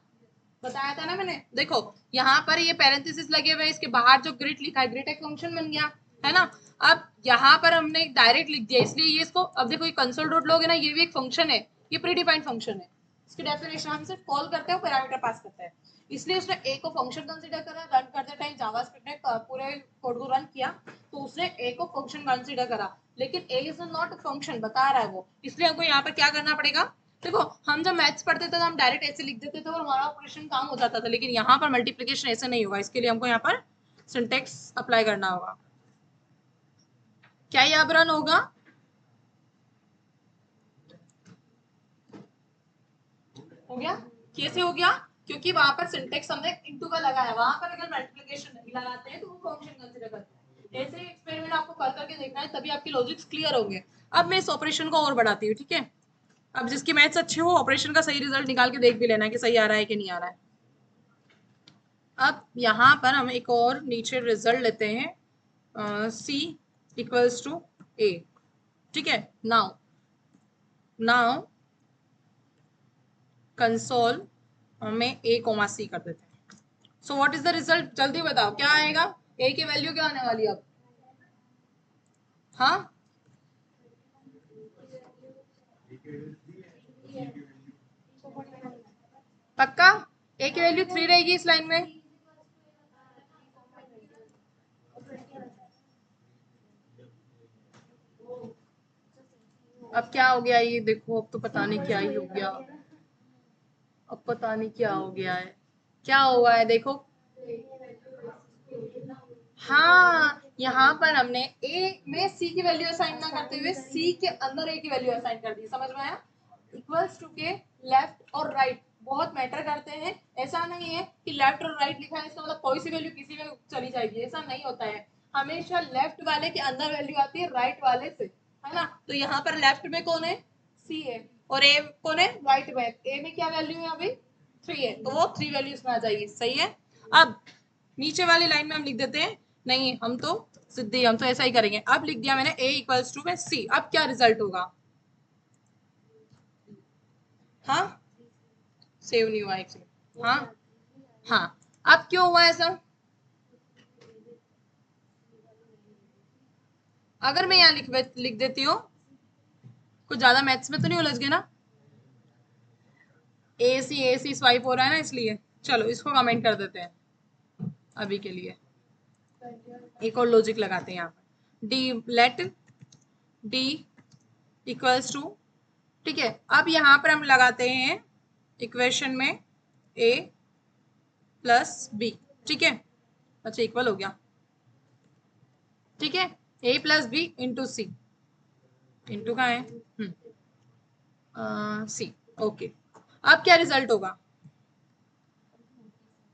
बताया था ना मैंने। देखो यहाँ पर ये पैरेंथेसिस लगे हुए हैं, इसके बाहर जो ग्रिड लिखा है, ग्रिड एक फंक्शन बन गया, है ना। अब यहाँ पर हमने डायरेक्ट लिख दिया, इसलिए ये इसको, अब देखो ये कंसोल डॉट लोगे ना, ये भी एक फंक्शन है, ये प्री डिफाइंड फंक्शन है। इसकी डेफिनेशन हम सिर्फ कॉल करते हैं, पैरामीटर पास करते हैं, इसलिए उसने ए को फंक्शन कंसीडर करा। रन करते टाइम जावास्क्रिप्ट ने पूरे कोड को रन किया तो उसने ए को फंक्शन कंसीडर करा, लेकिन ए इज नॉट फंक्शन बता रहा है वो, इसलिए हमको यहाँ पर क्या करना पड़ेगा। देखो हम जब मैथ्स पढ़ते थे तो हम डायरेक्ट ऐसे लिख देते थे और हमारा ऑपरेशन काम हो जाता था, लेकिन यहाँ पर मल्टीप्लिकेशन ऐसे नहीं होगा, इसके लिए हमको यहाँ पर सिंटेक्स अप्लाई करना होगा। क्या ये अब रन होगा? हो गया? कैसे हो गया? क्योंकि वहां पर सिंटेक्स हमने इनटू का लगाया, वहां पर अगर मल्टीप्लिकेशन नहीं लगाते हैं तो वो फंक्शन कंसीडर करते हैं। ऐसे ही एक्सपेरिमेंट आपको कर करके देखना है, तभी आपके लॉजिक्स क्लियर होंगे। अब मैं इस ऑपरेशन को और बढ़ाती हूँ, ठीक है। अब जिसकी मैथ्स अच्छे हो ऑपरेशन का सही रिजल्ट निकाल के देख भी लेना है कि सही आ रहा है कि नहीं आ रहा है। अब यहाँ पर हम एक और नीचे रिजल्ट लेते हैं, सी इक्वल्स टू ए, ठीक है। नाउ नाउ कंसोल में ए कोमा सी कर देते हैं। So what is the result, जल्दी बताओ क्या आएगा? ए की वैल्यू क्या आने वाली है अब? हाँ पक्का? ए की वैल्यू 3 रहेगी इस लाइन में। अब क्या हो गया ये देखो, अब तो पता नहीं क्या ही हो गया, अब पता नहीं क्या हो गया है, क्या हुआ है देखो। हाँ यहाँ पर हमने ए में सी की वैल्यू असाइन ना करते हुए सी के अंदर ए की वैल्यू असाइन कर दी, समझ में आया? इक्वल्स टू के लेफ्ट और राइट बहुत मैटर करते हैं। ऐसा नहीं है कि लेफ्ट और राइट लिखा है इसका मतलब कोई सी वैल्यू किसी में चली जाएगी, ऐसा नहीं होता है। हमेशा लेफ्ट वाले के अंदर वैल्यू आती है राइट वाले से, है ना। तो यहाँ पर लेफ्ट में कौन है, सी है, और ए कौन है, राइट में। ए में क्या वैल्यू है अभी, 3 है, तो वो 3 वैल्यू इसमें आ जाएगी, सही है। अब नीचे वाली लाइन में हम लिख देते हैं, नहीं हम तो सिद्धि, हम तो ऐसा ही करेंगे। अब लिख दिया मैंने a इक्वल्स टू में c, अब क्या रिजल्ट होगा, हाँ सेव नहीं हुआ एक, हाँ हाँ, अब क्यों हुआ ऐसा, अगर मैं यहाँ लिख देती हूँ, कुछ ज्यादा मैथ्स में तो नहीं उलझ गए ना, ए सी स्वाइप हो रहा है ना, इसलिए चलो इसको कमेंट कर देते हैं अभी के लिए। एक और लॉजिक लगाते हैं यहाँ पर, d let d equals to, ठीक है। अब यहाँ पर हम लगाते हैं इक्वेशन में a प्लस बी, ठीक है, अच्छा इक्वल हो गया, ठीक है, a plus b into c, into का है सी, ओके। अब क्या रिजल्ट होगा,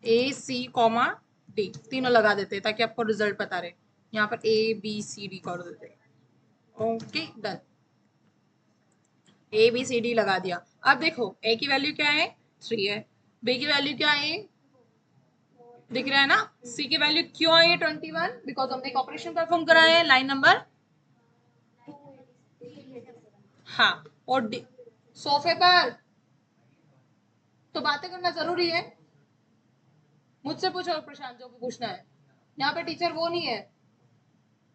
ए सी कॉमा डी, तीनों लगा देते हैं ताकि आपको रिजल्ट पता रहे। यहाँ पर ए बी सी डी कर देते हैं, okay done, a b c d लगा दिया। अब देखो ए की वैल्यू क्या है, 3 है, बी की वैल्यू क्या है, दिख रहा है ना, सी की वैल्यू क्यों आई है 21, बिकॉज हमने एक ऑपरेशन परफॉर्म करा है, लाइन नंबर, हाँ, और डी, सोफे पर तो बातें करना जरूरी है, मुझसे पूछो प्रशांत जो भी पूछना है, यहाँ पे टीचर वो नहीं है,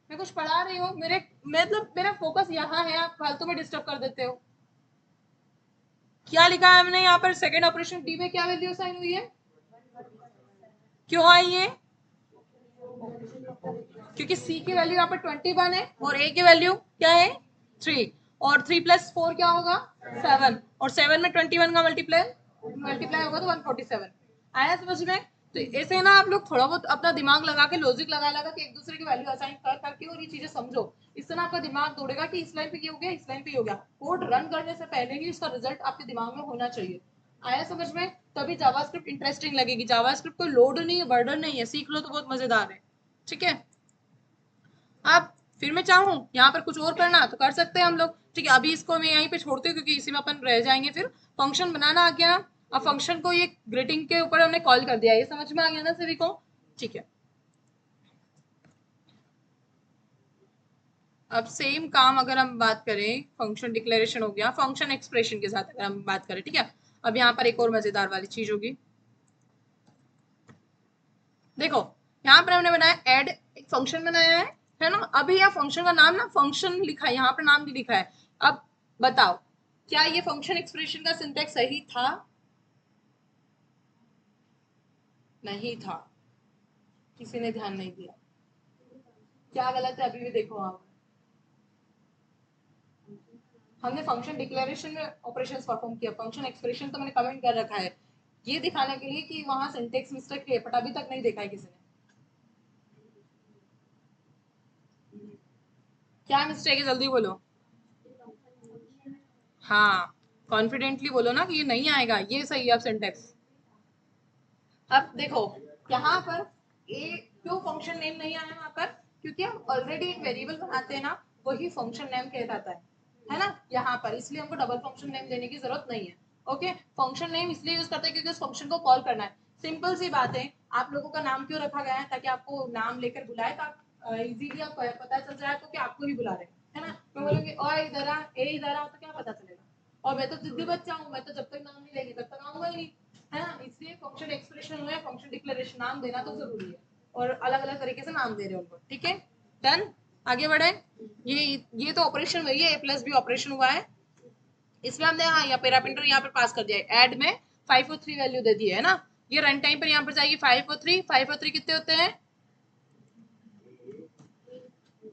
मैं कुछ पढ़ा रही हूँ, मेरे मतलब मेरा फोकस यहाँ है, आप फालतू में डिस्टर्ब कर देते हो। क्या लिखा है हमने यहाँ पर, सेकंड ऑपरेशन डी में क्या वैल्यू साइन हुई है, क्यों आई है, क्योंकि सी की वैल्यू यहाँ पर 21 है और ए की वैल्यू क्या है 3, और 3 प्लस 4 क्या होगा 7, और 7 में 21 का मल्टीप्लाई होगा तो 147, आया समझ में। तो ऐसे ना आप लोग थोड़ा बहुत अपना दिमाग लगा के, लॉजिक लगा लगा के एक दूसरे की वैल्यू असाइन कर करके और ये चीजें समझो, इससे ना आपका दिमाग दौड़ेगा कि इस लाइन पे ये हो गया, इस लाइन पे ये हो गया। कोड रन करने से पहले ही उसका रिजल्ट आपके दिमाग में होना चाहिए, आया समझ में। तभी जावास्क्रिप्ट इंटरेस्टिंग लगेगी, जावास्क्रिप्ट कोई लोड नहीं है, बर्डन नहीं है, सीख लो तो बहुत मजेदार है, ठीक है। अब फिर मैं चाहूँ यहाँ पर कुछ और करना तो कर सकते हैं हम लोग, ठीक है। अभी इसको मैं यहीं पे छोड़ती हूँ क्योंकि इसी में अपन रह जाएंगे, फिर फंक्शन बनाना आ गया। अब फंक्शन को ये ग्रीटिंग के ऊपर हमने कॉल कर दिया, ये समझ में आ गया ना सभी को, ठीक है। अब सेम काम अगर हम बात करें, फंक्शन डिक्लेरेशन हो गया, फंक्शन एक्सप्रेशन के साथ अगर हम बात करें, ठीक है। अब यहाँ पर एक और मजेदार वाली चीज होगी, देखो यहाँ पर हमने बनाया ऐड, एक फंक्शन बनाया है ना। अभी यह फंक्शन का नाम ना फंक्शन लिखा है, यहाँ पर नाम नहीं लिखा है। अब बताओ क्या ये फंक्शन एक्सप्रेशन का सिंटैक्स सही था, नहीं था, किसी ने ध्यान नहीं दिया, क्या गलत है अभी भी देखो आप, हमने फंक्शन डिक्लेरेशन में ऑपरेशंस परफॉर्म किया, फंक्शन एक्सप्रेशन तो मैंने कमेंट कर रखा है ये दिखाने के लिए कि वहां सिंटैक्स मिस्टेक है, बट अभी तक नहीं देखा है किसी ने, क्या मिस्टेक है जल्दी बोलो, हाँ कॉन्फिडेंटली बोलो ना कि ये नहीं आएगा, ये सही है अब सिंटैक्स। अब देखो यहाँ पर ए क्यों फंक्शन नेम नहीं आया वहां पर, क्योंकि हम ऑलरेडी एक वेरिएबल बनाते हैं ना, वही फंक्शन नेम कहलाता है ना यहाँ पर, इसलिए हमको डबल फंक्शन नेम देने की जरूरत नहीं है। ओके, फंक्शन नेम इसलिए यूज करते हैं क्योंकि उस फंक्शन को कॉल करना है, सिंपल सी बात है। आप लोगों का नाम क्यों रखा गया है, ताकि आपको नाम लेकर बुलाए, तो इजीली आप पता चल जाए आपको कि आपको ही बुला रहे हैं, है ना। मैं बोलूंगी और इधर आ, ए इधर आ, तो क्या पता चलेगा, और मैं तो जिद्दी बच्चा हूँ, मैं तो जब तक नाम नहीं लेंगे तब तक आऊंगा ही नहीं, है ना। इसलिए फंक्शन एक्सप्रेशन में फंक्शन डिक्लेरेशन नाम देना तो जरूरी है, और अलग अलग तरीके से नाम दे रहे हैं उनको, ठीक है डन। आगे बढ़े, ये तो ऑपरेशन वही है, ए प्लस बी ऑपरेशन हुआ है, इसमें हमने हाँ यहाँ पैरामीटर यहाँ पर पास कर दिया है, ऐड में 5 और 3 वैल्यू दे दी है ना। ये रन टाइम पर यहाँ पर जाएगी 5 और 3, 5 और 3 कितने होते हैं,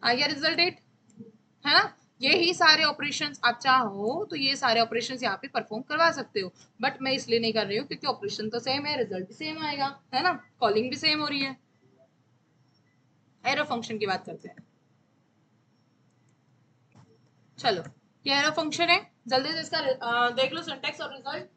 आ गया रिजल्ट डेट, है ना। यही सारे ऑपरेशंस आप चाहो तो ये सारे ऑपरेशंस यहाँ पे परफॉर्म करवा सकते हो, बट मैं इसलिए नहीं कर रही हूँ क्योंकि ऑपरेशन तो सेम है, रिजल्ट भी सेम आएगा, है ना, कॉलिंग भी सेम हो रही है। एरो फंक्शन की बात करते हैं, चलो ये एरो फंक्शन है, जल्दी से इसका देख लो सिंटैक्स और रिजल्ट।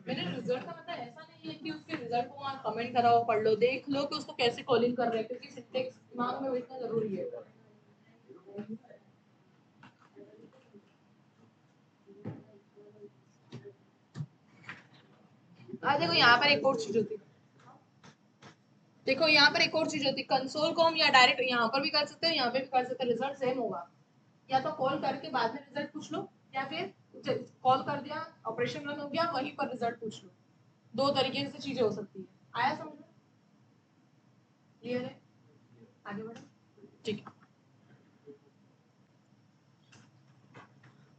मैंने रिजल्ट का मतलब ऐसा नहीं है कि उसके रिजल्ट को वहाँ कमेंट कराओ, पढ़ लो, देख लो कि उसको कैसे कॉलिंग कर रहे हैं, क्योंकि सिंटेक्स दिमाग में इतना जरूरी है। देखो यहाँ पर एक और चीज होती है, देखो यहाँ पर एक और चीज होती है, कंसोल को हम या डायरेक्ट यहाँ पर भी कर सकते हैं, यहाँ पे भी कर सकते हैं, रिजल्ट सेम होगा। या तो कॉल करके बाद में रिजल्ट पूछ लो, या फिर कॉल कर दिया, ऑपरेशन रन हो गया, वहीं पर रिजल्ट पूछ लो। दो तरीके से चीजें हो सकती है। आया समझ में? क्लियर है? आगे बढ़ो। ठीक है,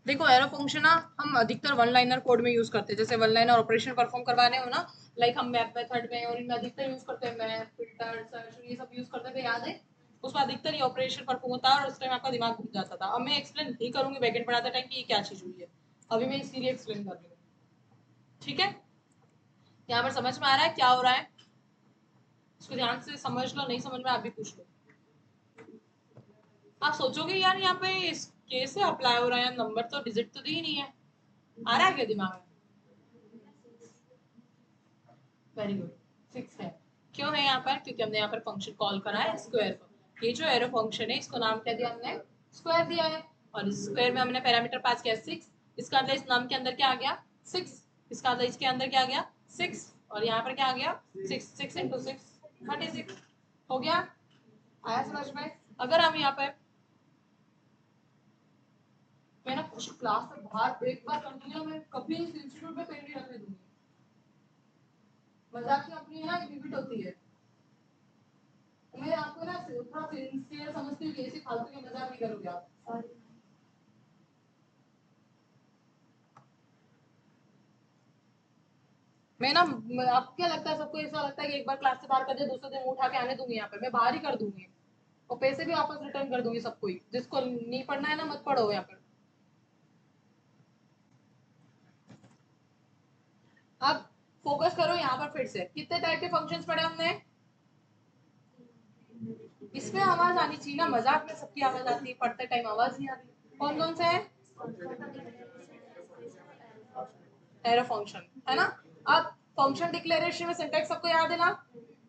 देखो एरो फंक्शन ना हम अधिकतर वन लाइनर कोड में यूज करते हैं, जैसे वन लाइनर ऑपरेशन परफॉर्म करवाने हो ना, लाइक हम मैप मेथड में और इनमें अधिकतर यूज करते हैं, मैप, फिल्टर, सर्च, ये सब यूज करते थे, याद है? उसमें अधिकतर ये ऑपरेशन परफॉर्म होता है और उस टाइम आपका दिमाग घूम जाता था। अब मैं एक्सप्लेन नहीं करूंगी बैकेंड पढ़ाते टाइम कि ये क्या चीज हुई है, अभी मैं इसीलिए एक्सप्लेन कर रही हूँ। ठीक है, यहाँ पर समझ में आ रहा है क्या हो रहा है? इसको ध्यान से समझ लो, नहीं समझ में आप भी पूछ लो। आप सोचोगे यार यहाँ पे कैसे अप्लाई हो रहा है, नंबर तो डिजिट तो दी नहीं है, आ रहा है क्या दिमाग में? वेरी गुड, फिक्स है। क्यों है यहाँ पर? क्योंकि हमने यहाँ पर फंक्शन कॉल करा है स्क्वायर को। ये जो एरो फंक्शन है इसको नाम क्या दिया हमने? स्क्वायर दिया है। और इस स्क्वायर में हमने पैरामीटर पास किया 6। इसका मतलब इस नाम के अंदर क्या आ गया? 6। इसका मतलब इसके अंदर क्या आ गया? 6। और यहाँ पर क्या आ गया? 6। 6 इंटू 6 36 हो गया। आया समझ में? अगर हम यहाँ पर, मैं ना कुछ क्लास से बाहर एक बार कर दूंगी ना, मैं कभी इस इंस्टीट्यूट में पेन नहीं रखने दूंगी। मजाक की अपनी है ना लिमिट होती है। मैं आपको ना थोड़ा सिंसियर समझती हूँ कि ऐसी फालतू के मजाक नहीं करोगे आप। मैं ना, आपको क्या लगता है, सबको ऐसा लगता है कि एक बार क्लास से बाहर कर दिया, दूसरे दिन उठा के आने दूंगी यहाँ पे? मैं बाहर ही कर दूंगी और पैसे भी वापस रिटर्न कर दूंगी सबको ही। जिसको नहीं पढ़ना है ना, मत पढ़ो यहाँ पर। अब फोकस करो यहाँ पर फिर से। कितने टाइप के फंक्शंस पढ़े हमने? इसमें आवाज आनी चाहिए ना, मजाक में सबकी आवाज आती है, पढ़ते टाइम आवाज नहीं आती। कौन कौन से है? एरो फंक्शन है ना। अब फंक्शन डिक्लेरेशन में सिंटैक्स सबको याद है ना?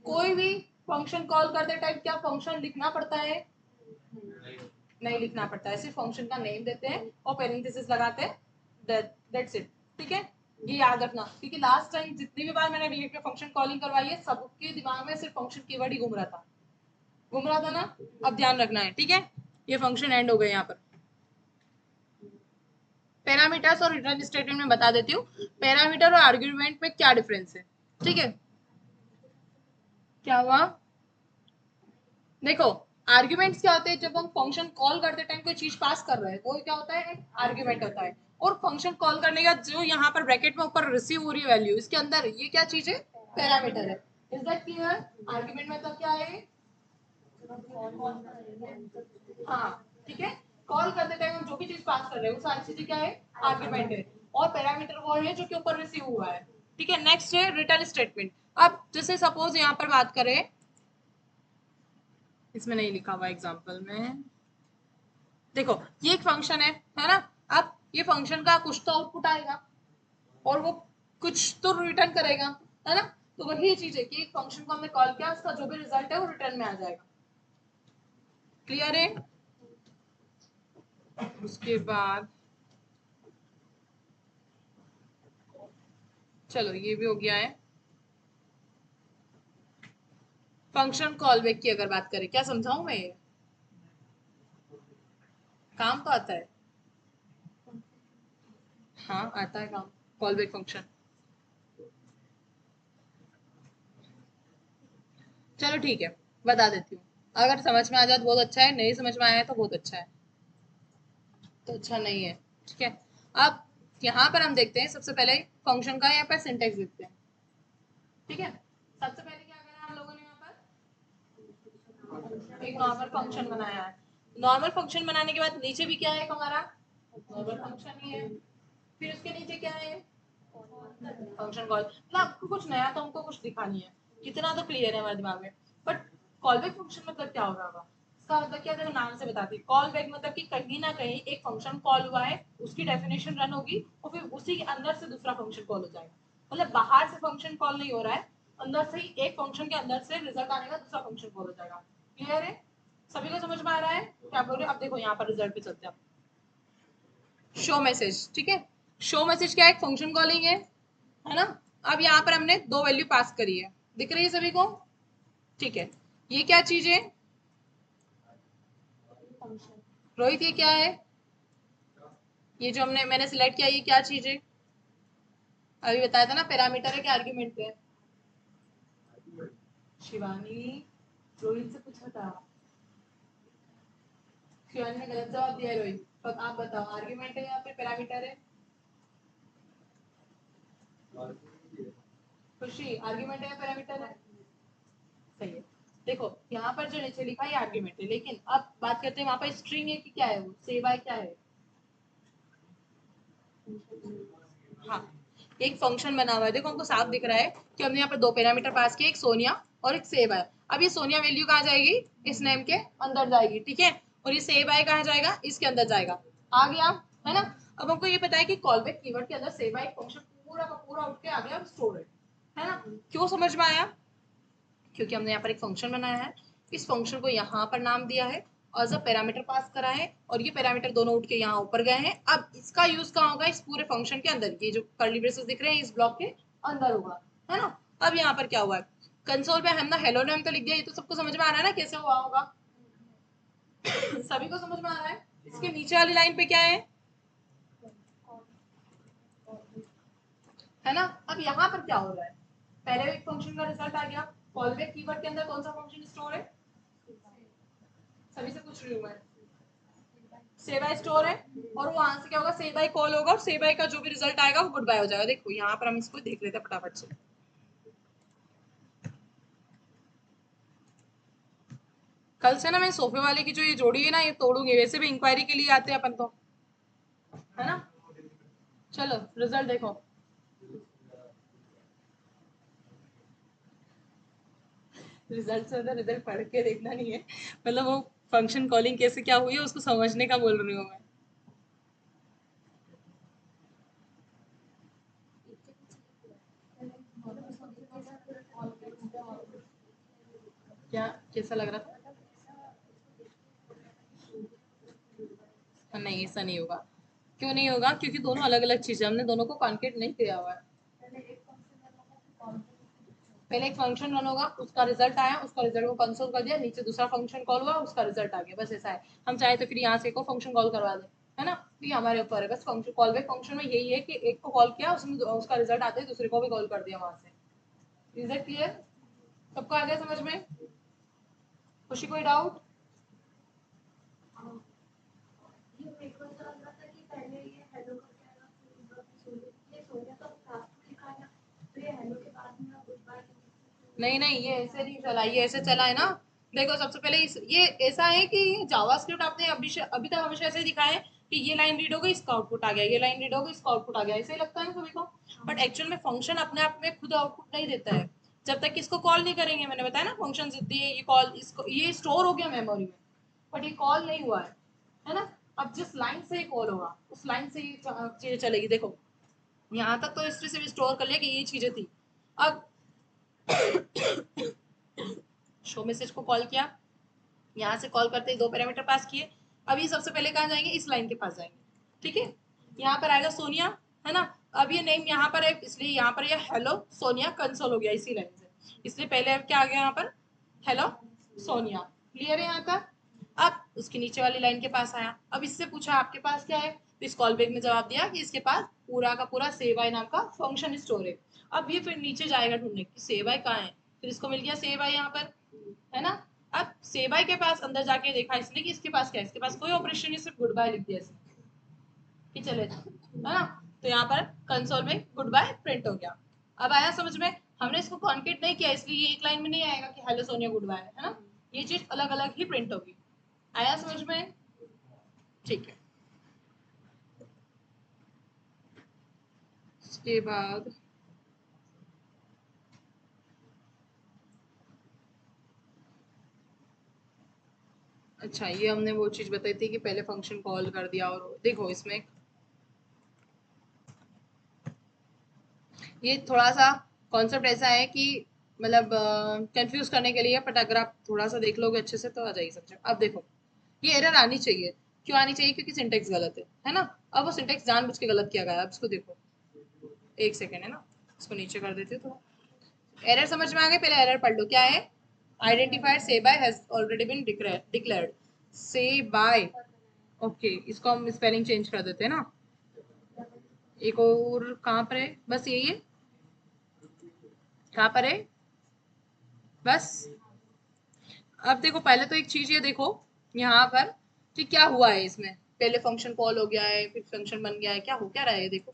कोई भी फंक्शन कॉल करते टाइम क्या फंक्शन लिखना पड़ता है? नहीं लिखना पड़ता है, सिर्फ फंक्शन का नेम देते हैं और पेरेंथेसिस लगाते हैं, दैट्स इट। ठीक है, ये याद रखना, क्योंकि लास्ट टाइम जितनी भी बार मैंने रिएक्ट में फंक्शन कॉलिंग करवाई है, सबके दिमाग में सिर्फ फंक्शन कीवर्ड ही घूम रहा था ना। अब ध्यान रखना है, ठीक है? ये फंक्शन एंड हो गए यहाँ पर। पैरामीटर्स और रिटर्न स्टेटमेंट में बता देती हूँ, पैरामीटर और आर्ग्यूमेंट में क्या डिफरेंस है। ठीक है, क्या हुआ? देखो, आर्ग्यूमेंट्स क्या होते हैं? जब हम फंक्शन कॉल करते टाइम कोई चीज पास कर रहे हैं, वो क्या होता है? आर्ग्यूमेंट होता है। और फंक्शन कॉल करने का जो यहाँ पर ब्रैकेट में ऊपर रिसीव हो रही है वैल्यू, इसके अंदर ये क्या चीज है? पैरामीटर है। Is that clear? आर्ग्यूमेंट मतलब क्या है? हाँ, ठीक है। कॉल करते टाइम हम जो भी चीज पास कर रहे हैं वो सारी चीजें क्या है? आर्ग्यूमेंट है। और पैरामीटर वो है जो कि ऊपर रिसीव हुआ है। ठीक है, नेक्स्ट है रिटर्न स्टेटमेंट। अब जैसे सपोज यहाँ पर बात करें, इसमें नहीं लिखा हुआ एग्जाम्पल में, देखो ये एक फंक्शन है ना। अब ये फंक्शन का कुछ तो आउटपुट आएगा और वो कुछ तो रिटर्न करेगा, है ना। तो वही चीज है कि एक फंक्शन को हमने कॉल किया, उसका जो भी रिजल्ट है वो रिटर्न में आ जाएगा। क्लियर है? उसके बाद चलो ये भी हो गया है। फंक्शन कॉल बैक की अगर बात करें, क्या समझाऊं मैं? ये काम तो आता है। हाँ आता है काम, कॉल बैक फंक्शन। चलो ठीक है, बता देती हूँ। अगर समझ में आ जाए तो बहुत अच्छा है, नहीं समझ में आया है तो बहुत अच्छा है, तो अच्छा नहीं है। ठीक है, अब यहाँ पर हम देखते हैं सबसे पहले फंक्शन का यहाँ पर सिंटेक्स देखते हैं। ठीक है, सबसे पहले क्या करा हम लोगों ने? यहाँ पर एक नॉर्मल फंक्शन बनाया है। नॉर्मल फंक्शन बनाने के बाद नीचे भी क्या है हमारा? नॉर्मल फंक्शन ही है। फिर उसके नीचे क्या है? Function call. मतलब आपको कुछ नया तो हमको कुछ दिखा नहीं है, इतना तो क्लियर है हमारे दिमाग में। बट कॉल बैक फंक्शन मतलब क्या हो रहा होगा? इसका मतलब क्या, देखो नाम से बताती है। कॉल बैक मतलब कि कहीं ना कहीं एक फंक्शन कॉल हुआ है, उसकी डेफिनेशन रन होगी और फिर उसी के अंदर से दूसरा फंक्शन कॉल हो जाएगा। मतलब बाहर से फंक्शन कॉल नहीं हो रहा है, अंदर से ही एक फंक्शन के अंदर से रिजल्ट आने का दूसरा फंक्शन कॉल हो जाएगा। क्लियर है? सभी को समझ में आ रहा है क्या बोल रहे हो? अब देखो यहाँ पर रिजल्ट पे चलते हैं। शो मैसेज, ठीक है, शो मैसेज क्या है? फंक्शन कॉलिंग है ना। अब यहाँ पर हमने दो वैल्यू पास करी है, दिख रही है सभी को? ठीक है, ये क्या चीज है रोहित? ये क्या है? ये जो मैंने सिलेक्ट किया, ये क्या चीज है? अभी बताया था ना, पैरामीटर है कि आर्ग्यूमेंट है? शिवानी, रोहित से पूछा था, शिवानी ने गलत जवाब दिया है रोहित, तो आप बताओ आर्ग्यूमेंट है या फिर पैरामीटर है? खुशी, आर्ग्यूमेंट है या पैरामीटर है? सही है। देखो यहाँ पर जो नीचे लिखा है आर्ग्यूमेंट है, लेकिन अब बात करते हैं वहां पर स्ट्रिंग है कि क्या है, वो से बाय क्या है? हाँ, एक फंक्शन बना हुआ है, देखो हमको साफ दिख रहा है कि हमने यहाँ पर दो पैरामीटर पास किए, एक सोनिया और एक सेव है। अब ये सोनिया वैल्यू कहाँ जाएगी? इस नेम के अंदर जाएगी, ठीक है, और ये सेव आई कहाँ जाएगा? इसके अंदर जाएगा। आ गया, है ना। अब हमको ये पता है कि कॉलबैक कीवर्ड के अंदर सेव आई फंक्शन पूरा का पूरा उठ के आ गया स्टोर है ना। क्यों समझ में आया? क्योंकि हमने यहाँ पर एक फंक्शन बनाया है, इस फंक्शन को यहाँ पर नाम दिया है और जब पैरामीटर पास करा है, और ये पैरामीटर दोनों उठ के यहाँ ऊपर गए हैं। अब इसका यूज कहाँ होगा? इस पूरे फंक्शन के अंदर, ये जो कर्ली ब्रेसेस दिख रहे हैं इस ब्लॉक के अंदर होगा, है ना। अब यहाँ पर क्या हुआ है? कंसोल पे हमने हेलो नेम तो लिख दिया, ये तो सबको समझ में आ रहा है ना कैसे हुआ होगा? सभी को समझ में आ रहा है? इसके नीचे वाली लाइन पे क्या है? है ना। अब यहाँ पर क्या हो रहा है? पहले एक फंक्शन का रिजल्ट आ गया, कॉलबैक कीवर्ड के अंदर कौन सा फंक्शन स्टोर है? सभी से पूछ रही हूँ मैं। से बाय स्टोर है, और वहां से क्या होगा? से बाय कॉल होगा, और से बाय का जो भी रिजल्ट आएगा वो गुड बाय हो जाएगा। देखो यहाँ पर हम इसको देख लेते हैं फटाफट से। कल से ना मैं सोफे वाले की जो ये जोड़ी है ना, ये तोड़ूंगी। वैसे भी इंक्वायरी के लिए आते हैं अपन तो, है ना। चलो रिजल्ट देखो। रिजल्ट से रिजल्ट पढ़ के देखना नहीं है, मतलब वो फंक्शन कॉलिंग कैसे क्या हुई है उसको समझने का बोल रही हूँ मैं। क्या कैसा लग रहा था? नहीं ऐसा नहीं होगा। क्यों नहीं होगा? क्योंकि दोनों अलग अलग चीजें, हमने दोनों को कॉन्केट नहीं किया हुआ है। पहले एक फंक्शन रन होगा, उसका रिजल्ट आया, उसका रिजल्ट को कंसोल कर दिया, नीचे दूसरा फंक्शन कॉल हुआ, उसका रिजल्ट आ गया, बस ऐसा है। हम चाहे तो फिर यहाँ से एक और फंक्शन कॉल करवा दें, है ना। तो ये हमारे ऊपर है, बस फंक्शन कॉल बैक फंक्शन में यही है कि एक को कॉल किया, उसमें उसका रिजल्ट आते ही दूसरे को भी कॉल कर दिया वहां से। Is it clear? सबको आ गया समझ में? खुशी कोई डाउट? नहीं नहीं, ये ऐसे नहीं चला, ये ऐसे चला है ना। देखो सबसे पहले ये ऐसा है कि जावास्क्रिप्ट आपने अभी तक हमेशा ऐसे दिखा है कि ये लाइन रीड हो गई, इसका आउटपुट आ गया, ये लाइन रीड हो गई, इसका आउटपुट आ गया, ऐसे ही लगता है ना सभी को। बट एक्चुअल में फंक्शन अपने आप में खुद आउटपुट नहीं देता है जब तक इसको कॉल नहीं करेंगे। मैंने बताया ना, फंक्शन दिए, ये कॉल, इसको ये स्टोर हो गया मेमोरी में, बट ये कॉल नहीं हुआ है ना। अब जिस लाइन से ये कॉल होगा उस लाइन से ये चीजें चलेगी। देखो यहाँ तक तो हिस्ट्री से भी स्टोर कर लिया कि ये चीजें थी। अब शो मैसेज को कॉल किया, यहाँ से कॉल करते ही दो पैरामीटर पास किए। अब ये सबसे पहले कहाँ जाएंगे? इस लाइन के पास जाएंगे, ठीक है। यहाँ पर आएगा सोनिया, है ना। अब ये नेम यहाँ पर है, इसलिए यहाँ पर ये हेलो सोनिया कंसोल हो गया इसी लाइन से, इसलिए पहले अब क्या आ गया यहाँ पर? हेलो सोनिया। क्लियर है यहाँ तक? अब उसके नीचे वाली लाइन के पास आया, अब इससे पूछा आपके पास क्या है, तो इस कॉल बैक में जवाब दिया कि इसके पास पूरा का पूरा सेवाई नाम का फंक्शन स्टोर है। अब ये फिर नीचे जाएगा ढूंढने कि सेवाई कहाँ है, फिर इसको मिल गया सेवाई यहाँ पर, है ना। अब सेवाई के पास अंदर जाके देखा इसने कि इसके पास क्या है, इसके पास कोई ऑपरेशन नहीं, सिर्फ गुड बाय लिख दिया इसने कि चले जाओ, है ना। तो यहाँ पर कंसोल में गुड बाय प्रिंट हो गया। अब आया समझ में? हमने इसको कॉन्केट नहीं किया, इसलिए ये एक लाइन में नहीं आएगा कि हेलो सोनिया गुड बाय, है ना। ये चीज अलग अलग ही प्रिंट होगी। आया समझ में? ठीक है। इसके बाद अच्छा, ये हमने वो चीज बताई थी कि पहले फंक्शन कॉल कर दिया, और देखो इसमें ये थोड़ा सा कॉन्सेप्ट ऐसा है कि मतलब कंफ्यूज करने के लिए, बट अगर आप थोड़ा सा देख लोगे अच्छे से तो आ जाएगी समझ। अब देखो ये एरर आनी चाहिए, क्यों आनी चाहिए? क्योंकि सिंटेक्स गलत है ना। अब वो सिंटेक्स जानबूझ के गलत किया गया है। अब इसको देखो, एक सेकेंड है ना, इसको नीचे कर देती हूँ थोड़ा। एरर समझ में आ गए? पहले एरर पढ़ लो क्या है। Identifier say bye has already been declared. Say bye, okay, इसको हम स्पेलिंग चेंज कर देते हैं ना। एक और कहाँ पर है? बस यही है। कहाँ पर है? बस। अब देखो पहले तो एक चीज ये देखो यहाँ पर कि क्या हुआ है इसमें। पहले फंक्शन कॉल हो गया है, फिर फंक्शन बन गया है, क्या हो क्या रहा है देखो।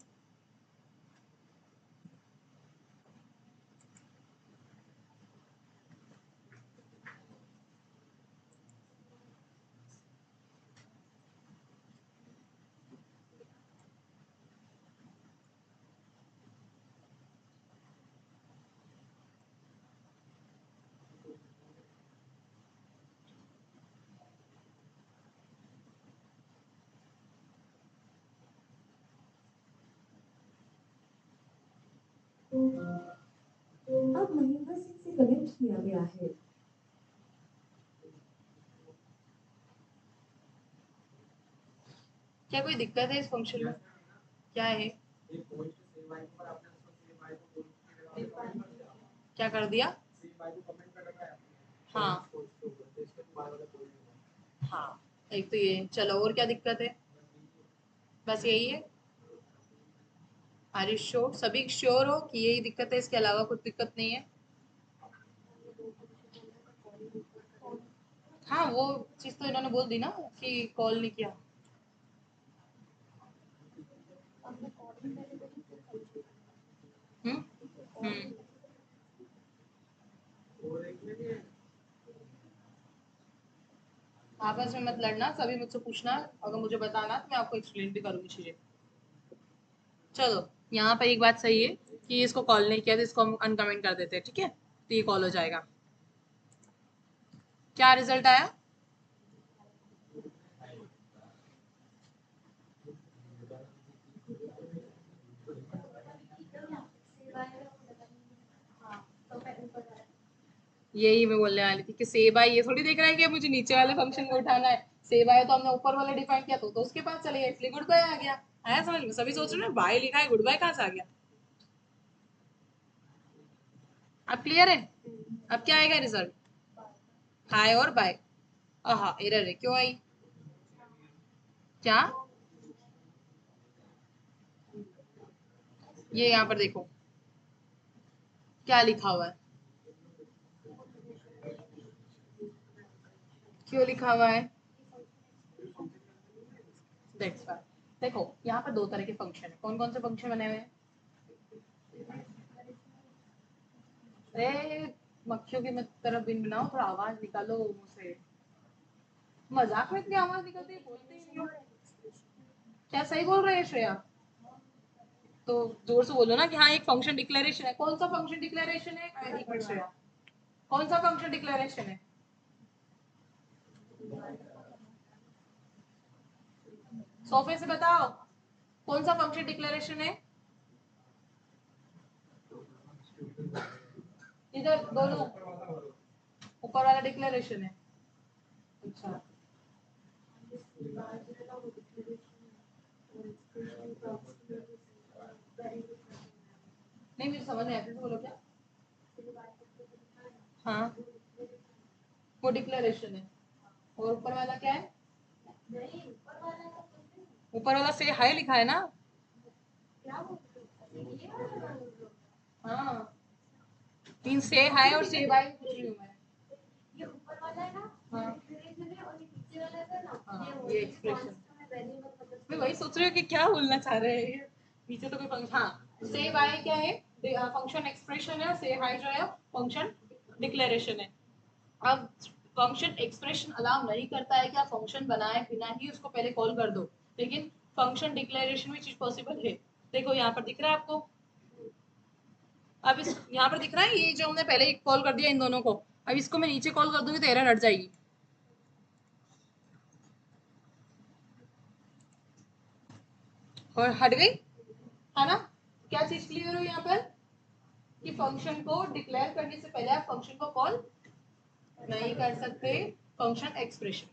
अब महेंद्र सिंह से कनेक्ट किया गया है। क्या कोई दिक्कत है इस फंक्शन में? क्या है? क्या कर दिया? हाँ हाँ, एक तो ये। चलो और क्या दिक्कत है? बस यही है। Are you sure? सभी श्योर हो कि यही दिक्कत है, इसके अलावा कुछ दिक्कत नहीं है? हाँ, वो चीज तो इन्होंने बोल दी ना कि कॉल नहीं किया। हम्म हम्म आपस में मत लड़ना, सभी मुझसे पूछना, अगर मुझे बताना तो मैं आपको एक्सप्लेन भी करूंगी चीजें। चलो, यहाँ पर एक बात सही है कि इसको कॉल नहीं किया तो इसको हम अनकमेंट कर देते हैं, ठीक है? तो ये कॉल हो जाएगा। क्या रिजल्ट आया? यही मैं बोलने वाली थी कि सेव आई, ये थोड़ी देख रहा है कि मुझे नीचे वाले फंक्शन में उठाना है। सेव आई तो हमने ऊपर वाला डिफाइन किया, तो उसके पास चले गए, इसलिए गुड बाय आ गया। आया समझ में? सभी सोच रहे हैं बाय लिखा है, गुड बाय कहाँ से आ गया? अब क्लियर है? अब क्या आएगा रिजल्ट? हाय और बाय। हाँ, एरर है, क्यों आई? क्या? ये यहाँ पर देखो क्या लिखा हुआ है। क्यों लिखा हुआ है? That's why. देखो यहाँ पर दो तरह के फंक्शन है। कौन कौन से फंक्शन बने हुए हैं? अरे मक्खियों की मत तरफ बिन बनाओ, थोड़ा आवाज निकालो मुंह से। मजाक में इतनी आवाज निकलती है, बोलते ही नहीं हो। क्या सही बोल रहे हैं श्रेया? तो जोर से बोलो ना कि हाँ एक फंक्शन डिक्लेरेशन है। कौन सा फंक्शन डिक्लेरेशन है? एक मिनट श्रेया, कौन सा फंक्शन डिक्लेरेशन है? सोफे से बताओ, कौन सा फंक्शन डिक्लेरेशन है? इधर दोनों, ऊपर वाला डिक्लेरेशन है। अच्छा, नहीं मुझे समझ नहीं आया, फिर से बोलो क्या। हाँ, वो डिक्लेरेशन है। और ऊपर वाला क्या है? ऊपर वाला से हाई लिखा है ना। हाँ, तीन से हाई और से बाय पूछ रही हूँ मैं। हाँ हाँ, ये एक्सप्रेशन मैं वही सोच रही हूँ कि क्या बोलना चाह रहे हैं ये। नीचे तो कोई फंक्शन, हाँ से बाय क्या है? फंक्शन एक्सप्रेशन है। से हाई जो है फंक्शन डिक्लेरेशन है। अब फंक्शन एक्सप्रेशन अलाउ नहीं करता है कि आप फंक्शन बनाए बिना ही उसको पहले कॉल कर दो, लेकिन फंक्शन डिक्लेरेशन में चीज पॉसिबल है। देखो यहाँ पर दिख रहा है आपको। अब इस यहाँ पर दिख रहा है ये जो हमने पहले कॉल कर दिया इन दोनों को। अब इसको मैं नीचे कॉल कर दूंगी तो एरर हट जाएगी। और हट गई है ना? क्या चीज क्लियर हुई यहाँ पर? कि फंक्शन को डिक्लेयर करने से पहले आप फंक्शन को कॉल नहीं कर सकते, फंक्शन एक्सप्रेशन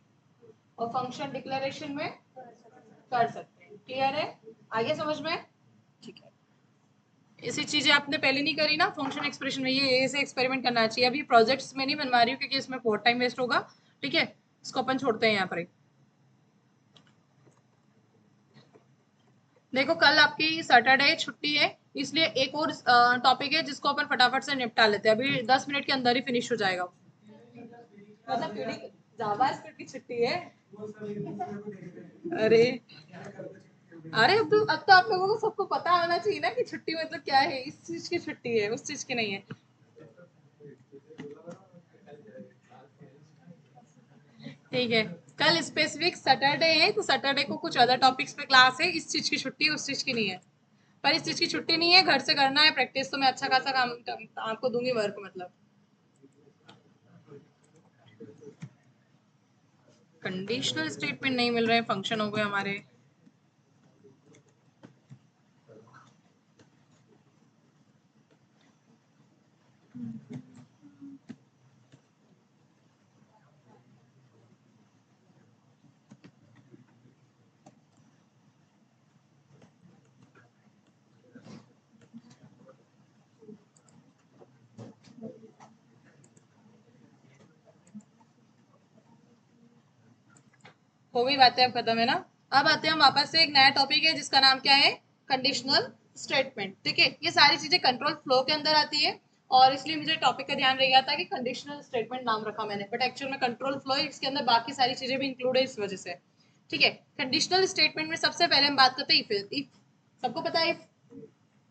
और फंक्शन डिक्लेरेशन में कर सकते हैं। क्लियर है? आगे समझ में? ठीक है। ऐसी चीजें आपने पहले नहीं करी ना फंक्शन एक्सप्रेशन में, ये ऐसे एक्सपेरिमेंट करना चाहिए। अभी प्रोजेक्ट्स में नहीं बनवा रही हूँ क्योंकि इसमें बहुत टाइम वेस्ट होगा। ठीक है, इसको अपन छोड़ते हैं यहाँ पर। देखो कल आपकी सैटरडे छुट्टी है, इसलिए एक और टॉपिक है जिसको अपन फटाफट से निपटा लेते हैं। अभी 10 मिनट के अंदर ही फिनिश हो जाएगा। मतलब जावा स्क्रिप्ट की छुट्टी है। अरे अरे अब तो आप लोगों को सबको पता होना चाहिए ना कि छुट्टी मतलब क्या है। इस चीज की छुट्टी है, उस चीज की नहीं है। ठीक है, कल स्पेसिफिक सैटरडे है तो सैटरडे को कुछ अदर टॉपिक्स पे क्लास है। इस चीज की छुट्टी उस चीज की नहीं है। पर इस चीज की छुट्टी नहीं है, घर से करना है प्रैक्टिस। तो मैं अच्छा खासा काम आपको दूंगी वर्क। मतलब कंडीशनल स्टेटमेंट नहीं मिल रहे हैं, फंक्शन हो गए हमारे। हो गई बातें अब खत्म है ना। अब आते हैं हम वापस से एक नया टॉपिक है जिसका नाम क्या है, कंडीशनल स्टेटमेंट। ठीक है, ये सारी चीजें कंट्रोल फ्लो के अंदर आती है और इसलिए मुझे टॉपिक का ध्यान रह गया था कि कंडीशनल स्टेटमेंट नाम रखा मैंने, बट एक्चुअल में कंट्रोल फ्लो है, इसके अंदर बाकी सारी चीजें भी इंक्लूड है इस वजह से। ठीक है, कंडीशनल स्टेटमेंट में सबसे पहले हम बात करते हैं इफ। सबको पता है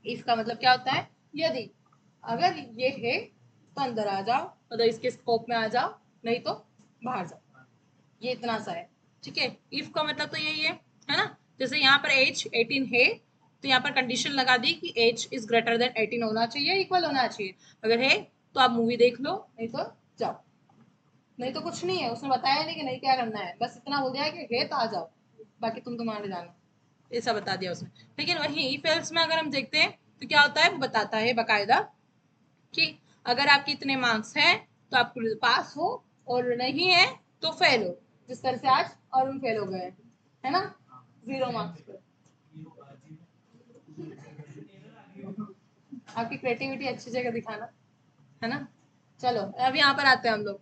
इफ का मतलब क्या होता है? यदि अगर ये है तो अंदर आ जाओ, मतलब इसके स्कोप में आ जाओ, नहीं तो बाहर जाओ। ये इतना सा है। ठीक है, इफ का मतलब तो यही है ना। जैसे यहाँ पर एज 18 है तो यहाँ पर कंडीशन लगा दी कि एज इज ग्रेटर देन 18 होना चाहिए, इक्वल होना चाहिए। अगर है तो आप मूवी देख लो, नहीं तो जाओ। नहीं तो कुछ नहीं है, उसने बताया नहीं कि नहीं क्या करना है, बस इतना बोल दिया कि है तो आ जाओ, बाकी तुम तुम्हारे जाना, ऐसा बता दिया उसने। लेकिन वहीं इफ एल्स में अगर हम देखते हैं तो क्या होता है, वो बताता है बकायदा कि अगर आपके इतने मार्क्स हैं तो आप पास हो और नहीं है तो फेल हो। जिस तरह से आज और हम फेल हो गए है ना, 0 मार्क्स पर। आपकी क्रिएटिविटी अच्छी जगह दिखाना है ना। चलो अब यहाँ पर आते हैं हम लोग,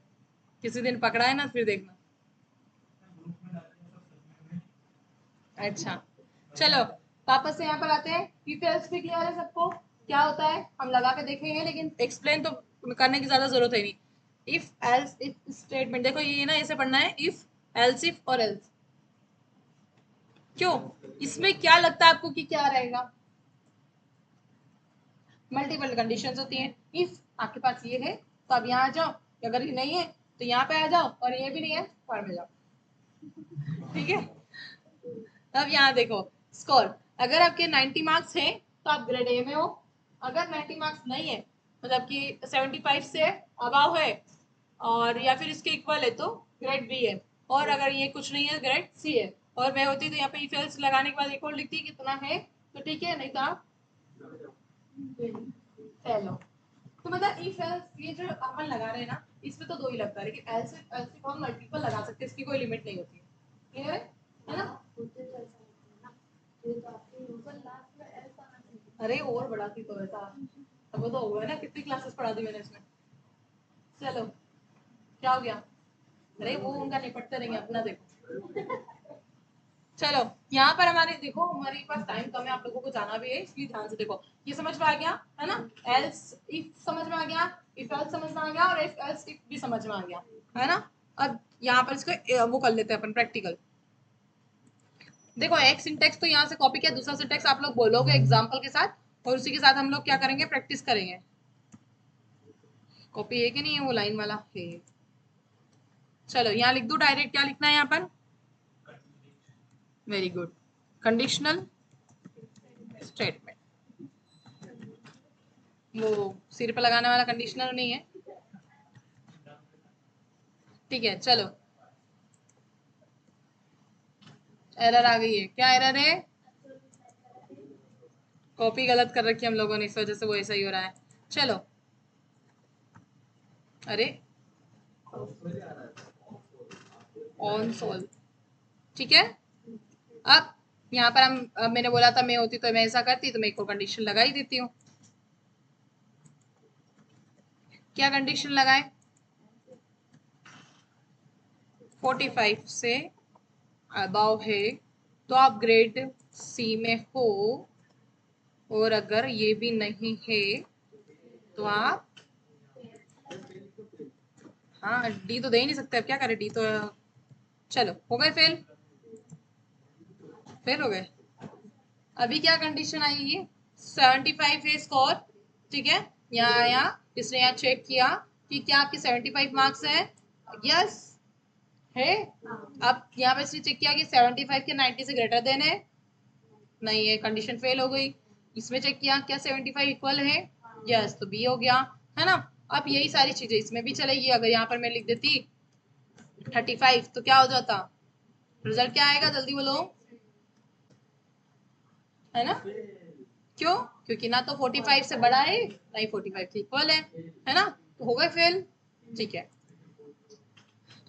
किसी दिन पकड़ा है ना फिर देखना। अच्छा चलो वापस से यहाँ पर आते हैं। इफ एल्स भी क्लियर है सबको, क्या होता है हम लगा के देखेंगे, लेकिन एक्सप्लेन तो करने की ज्यादा जरूरत है नहीं। इफ एल्स इफ स्टेटमेंट देखो, ये ना ऐसे पढ़ना है, इफ एल्स इफ और एल्स। क्यों, इसमें क्या लगता है आपको कि क्या रहेगा? मल्टीपल कंडीशंस होती हैं। इफ आपके पास ये है तो आप यहाँ आ जाओ, अगर ये नहीं है तो यहाँ पे आ जाओ, और ये भी नहीं है बाहर में जाओ। ठीक है, अब यहाँ देखो स्कोर। अगर आपके 90 मार्क्स हैं तो आप ग्रेड ए में हो। अगर 90 मार्क्स नहीं है, मतलब कि 75 से अबाव है और या फिर इसके इक्वल है तो ग्रेड बी है। और अगर ये कुछ नहीं है ग्रेड सी है। और मैं होती तो यहाँ पे इफ एल्स लगाने के बाद एक और लिखती कितना है तो ठीक है, नहीं तो आप फेल हो। तो मतलब इफ एल्स ये जो अपन लगा रहे हैं ना, इसमें तो दो ही लगता है, लेकिन एल्स एल्स को हम मल्टीपल लगा सकते हैं, इसकी कोई लिमिट नहीं होती है। क्लियर है ना? अरे और बड़ा थी तो ऐसा, अब वो तो हो गया ना, कितनी क्लासेस पढ़ा दी मैंने इसमें। चलो क्या हो गया? अरे वो उनका निपटते रहेंगे, अपना देखो। चलो यहाँ पर हमारे देखो, हमारे पास टाइम कम है, आप लोगों को जाना भी है, इसलिए ध्यान से देखो। ये समझ में आ गया है ना? एल्स इफ समझ में आ गया, इफ एल्स समझ में आ गया, और इफ एल्स इफ भी समझ में आ गया है ना। अब यहाँ पर इसको वो कर लेते हैं अपन प्रैक्टिकल। देखो एक सिंटेक्स तो यहाँ से कॉपी किया, दूसरा सिंटेक्स आप लोग बोलोगे एग्जाम्पल के साथ, और उसी के साथ हम लोग क्या करेंगे, प्रैक्टिस करेंगे। कॉपी है कि नहीं है वो लाइन वाला है? चलो यहाँ लिख दो डायरेक्ट, क्या लिखना है यहाँ पर? Very good, conditional statement. वो सिर पर लगाने वाला कंडीशनर नहीं है। ठीक है चलो, एरर आ गई है, क्या एरर है? कॉपी गलत कर रखी है हम लोगों ने, इस वजह से वो ऐसा ही हो रहा है। चलो, अरे ऑन सोल, ठीक है। अब यहाँ पर अब मैंने बोला था मैं होती तो मैं ऐसा करती, तो मैं एक और कंडीशन लगा ही देती हूँ। क्या कंडीशन लगाए? 45 से अबाव है तो आप ग्रेड सी में हो, और अगर ये भी नहीं है तो आप, हाँ डी तो दे ही नहीं सकते, अब क्या करें, डी तो, चलो हो गए फेल, फेल हो गए। अभी क्या कंडीशन आएगी? 75 है स्कोर, ठीक है। यहाँ आया, इसने यहाँ चेक किया कि क्या आपके 75 मार्क्स है, यस है। अब यहाँ पे इसने चेक किया कि 75 के 90 से ग्रेटर देन है, नहीं है, कंडीशन फेल हो गई। इसमें चेक किया क्या 75 इक्वल है, यस, तो बी हो गया, है ना। अब यही सारी चीजें इसमें भी चलेगी। अगर यहाँ पर मैं लिख देती 35 तो क्या हो जाता, रिजल्ट क्या आएगा, जल्दी बोलो, है ना। क्यों? क्योंकि ना तो 45 से बड़ा है, ना ही 45 से इक्वल है ना, तो हो गए फेल, ठीक है।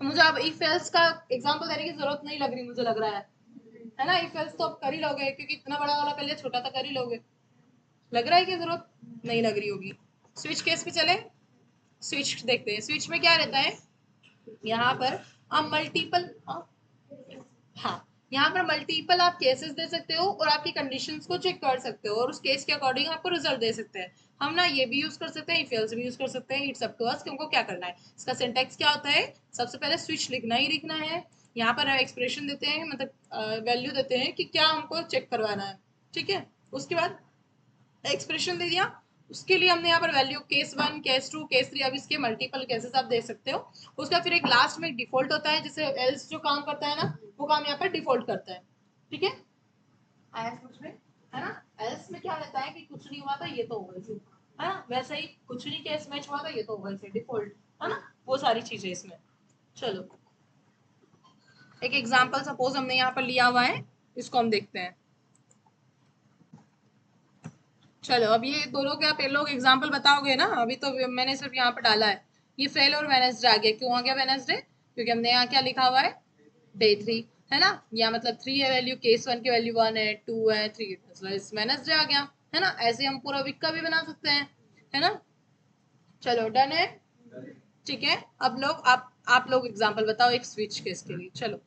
तो मुझे अब इफ एल्स का एग्जांपल देने की जरूरत नहीं लग रही, मुझे लग रहा है ना। इफ एल्स तो आप कर ही लोगे, क्योंकि इतना बड़ा वाला कर लिया, छोटा तो कर ही लोगे। लग रहा है कि जरूरत नहीं लग रही होगी। स्विच केस पे चले, स्विच देखते हैं। स्विच में क्या रहता है, यहाँ पर आप मल्टीपल, हाँ, यहाँ पर मल्टीपल आप केसेस दे सकते हो और आपकी कंडीशंस को चेक कर सकते हो, और उस केस के अकॉर्डिंग आपको रिजल्ट दे सकते हैं। हम ना ये भी यूज कर सकते हैं, इफ एल्स भी यूज कर सकते हैं, इट्स अप टू अस कि हमको क्या करना है। इसका सिंटेक्स क्या होता है, सबसे पहले स्विच लिखना ही लिखना है। यहाँ पर एक्सप्रेशन देते हैं, मतलब वैल्यू देते हैं कि क्या हमको चेक करवाना है, ठीक है। उसके बाद एक्सप्रेशन दे दिया, उसके लिए हमने यहाँ पर वैल्यू केस 1, केस 2, केस 3, अब इसके मल्टीपल केसेस आप दे सकते हो। उसका फिर एक लास्ट में डिफॉल्ट होता है, जैसे एल्स जो काम करता है ना, वो काम यहाँ पर डिफॉल्ट करता है, ठीक है। आया समझ में, है ना। एल्स में क्या रहता है कि कुछ नहीं हुआ था ये तो होगा इसे, है ना, वैसे ही कुछ नहीं केस मैच हुआ था ये तो होगा इसे, डिफॉल्ट, है ना, वो सारी चीजें इसमें। चलो, एक एग्जाम्पल सपोज हमने यहाँ पर लिया हुआ है, इसको हम देखते हैं। चलो, अब ये दोनों के आप ये लोग एग्जाम्पल बताओगे ना, अभी तो मैंने सिर्फ यहाँ पर डाला है। ये फेल और वेनेसडे आ गया, क्यों आ गया वेनेसडे, क्योंकि हमने यहाँ क्या लिखा हुआ है, डे 3, है ना। या मतलब 3 है वैल्यू, केस 1 की वैल्यू 1 है, 2 है, 3, वेनेसडे आ गया, है ना। ऐसे हम पूरा वीक का भी बना सकते हैं, है ना। चलो डन है, ठीक है। अब लोग आप लोग एग्जाम्पल बताओ एक स्विच केस के लिए। चलो,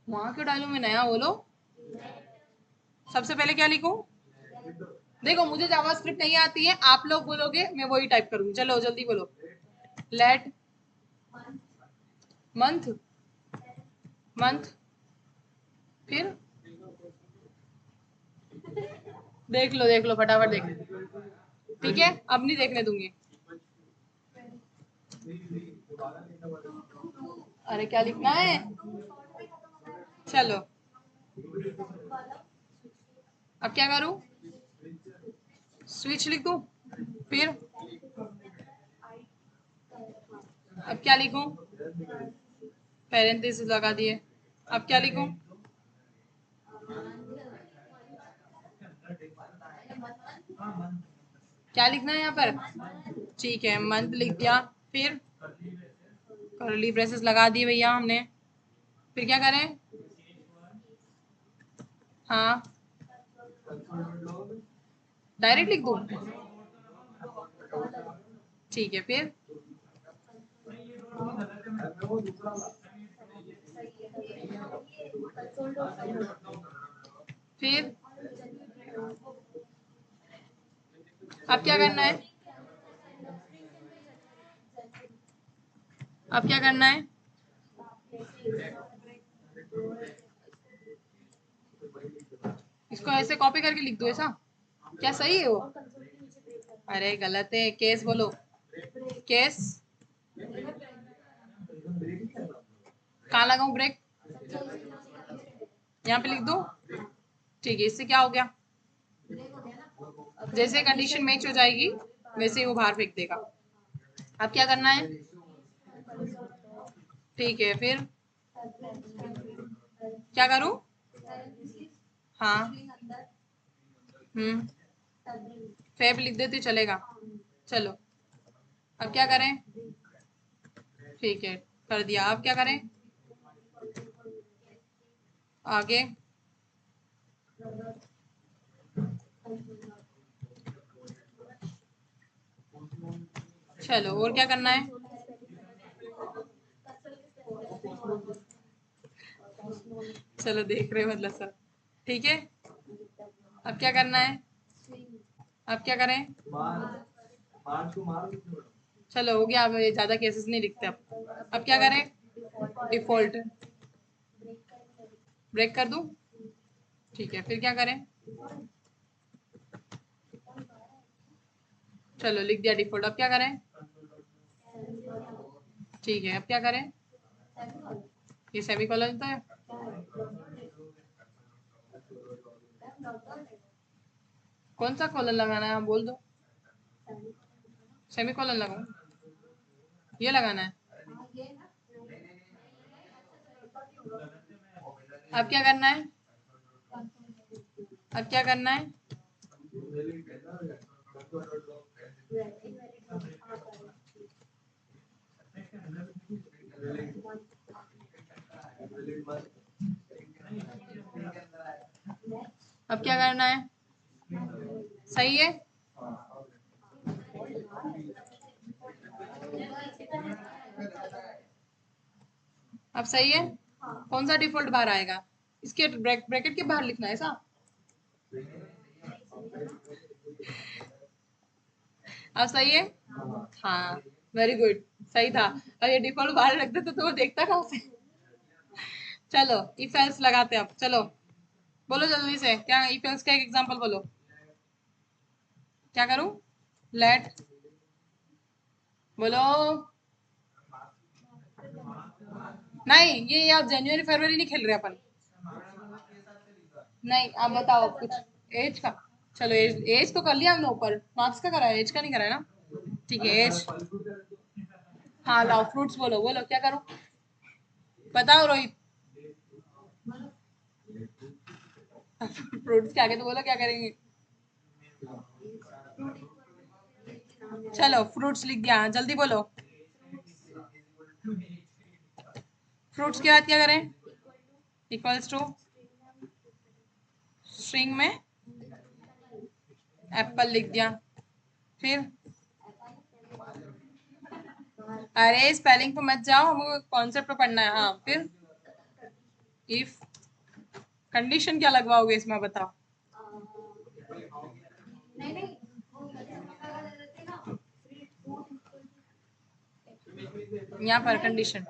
वहां क्यों डालू मैं नया, बोलो। सबसे पहले क्या लिखूं? देखो, मुझे जावास्क्रिप्ट नहीं आती है, आप लोग बोलोगे मैं वही टाइप करूंगी। चलो जल्दी बोलो। लेट मंथ, मंथ, फिर देख लो फटाफट देख लो, ठीक है। अब नहीं देखने दूंगी। अरे क्या लिखना है, चलो अब क्या करूं, स्विच लिख दूं, फिर अब क्या लिखूं, पैरेंथेसिस लगा दिए, अब क्या लिखूं, क्या लिखना है यहाँ पर, ठीक है मंथ लिख दिया, फिर करली ब्रेसेस लगा दिए भैया हमने, फिर क्या करें, हाँ डायरेक्ट लिख दूं, ठीक है, फिर अब क्या करना है, अब क्या करना है, इसको ऐसे कॉपी करके लिख दो ऐसा, क्या सही है वो, अरे गलत है, केस बोलो, केस, कहाँ लगाऊं ब्रेक, यहाँ पे लिख दो, ठीक है। इससे क्या हो गया, जैसे कंडीशन मैच हो जाएगी वैसे ही वो बाहर फेंक देगा। अब क्या करना है, ठीक है, फिर क्या करूं, हाँ, फेब लिख देती चलेगा। चलो अब क्या करें? ठीक है कर दिया। अब क्या करें आगे? चलो और क्या करना है? चलो देख रहे हो मतलब सर। ठीक है अब क्या करना है? अब क्या करें? चलो हो गया। अब ये ज्यादा केसेस नहीं लिखते। अब क्या करें? डिफॉल्ट ब्रेक कर दूं? ठीक है फिर क्या करें? चलो लिख दिया डिफॉल्ट। अब क्या करें? ठीक है अब क्या करें? ये सेमीकोलन तो है। कौन सा कॉलन लगाना है आप बोल दो। सेमीकोलन लगाओ। ये लगाना है। अब क्या करना है? अब क्या करना है? अब क्या करना है? सही है। अब सही है। कौन सा डिफॉल्ट बाहर आएगा? इसके ब्रैकेट के बाहर लिखना है ऐसा? अब सही है। हाँ वेरी गुड सही था। अब ये डिफॉल्ट बाहर रख देते तो वो देखता कहाँ से? चलो इफ एल्स लगाते हैं अब। चलो बोलो जल्दी से। क्या इफ एल्स का एक एग्जांपल बोलो। क्या करूं? लेट बोलो। नहीं ये आप जनवरी फरवरी नहीं खेल रहे अपन। नहीं आप बताओ कुछ एज का। चलो एज एज तो कर लिया हमने ऊपर। मार्क्स का करा है एज का नहीं करा है ना? ठीक है एज। हाँ लाओ फ्रूट्स बोलो। बोलो क्या करूं? बताओ रोहित। फ्रूट्स के आगे तो बोलो क्या करेंगे। चलो फ्रूट्स लिख दिया जल्दी बोलो। फ्रूट्स के बाद क्या करें? इक्वल्स टू स्ट्रिंग में एप्पल लिख दिया। फिर अरे स्पेलिंग पे मत जाओ हमको कॉन्सेप्ट पे पढ़ना है। हाँ फिर इफ कंडीशन क्या लगवाओगे इसमें बताओ। यहाँ पर कंडीशन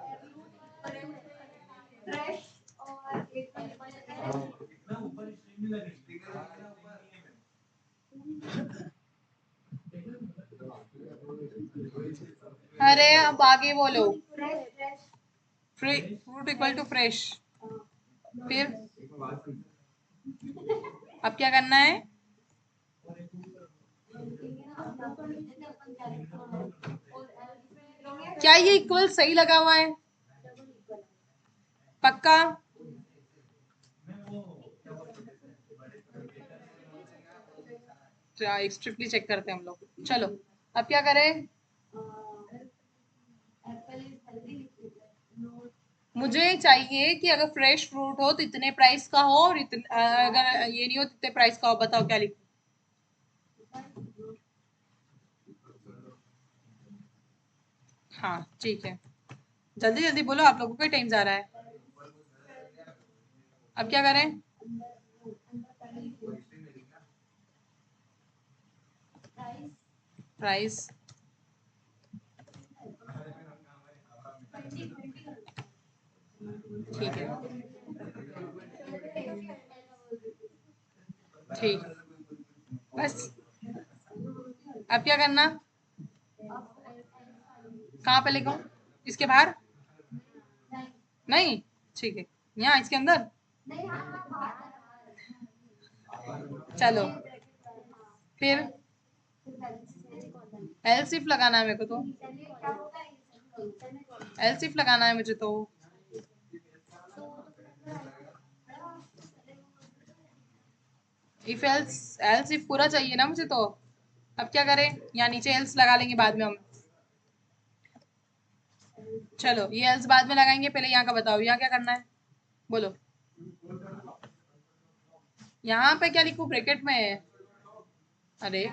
अरे अब आगे बोलो। Fruit equal to fresh. फिर अब क्या करना है? क्या ये इक्वल सही लगा हुआ है? पक्का? स्ट्रिक्टली चेक करते हैं हम लोग। चलो अब क्या करें? मुझे चाहिए कि अगर फ्रेश फ्रूट हो तो इतने प्राइस का हो और अगर ये नहीं हो तो इतने प्राइस का हो। बताओ क्या लिखूं? हाँ ठीक है जल्दी जल्दी बोलो आप लोगों का टाइम जा रहा है। अब क्या करें? प्राइस ठीक है। ठीक बस। अब क्या करना? कहाँ पे लिखूं? इसके बाहर? नहीं ठीक है यहाँ इसके अंदर। चलो फिर एलसिफ लगाना है मेरे को तो। एलसिफ लगाना है मुझे तो। इफ एल्स, एल्स इफ पूरा चाहिए ना मुझे तो। अब क्या करें, यहाँ नीचे एल्स लगा लेंगे बाद में हम। चलो ये एल्स बाद में लगाएंगे, पहले यहाँ का बताओ, यहाँ क्या करना है बोलो। यहाँ पे क्या लिखूं, ब्रैकेट में है। अरे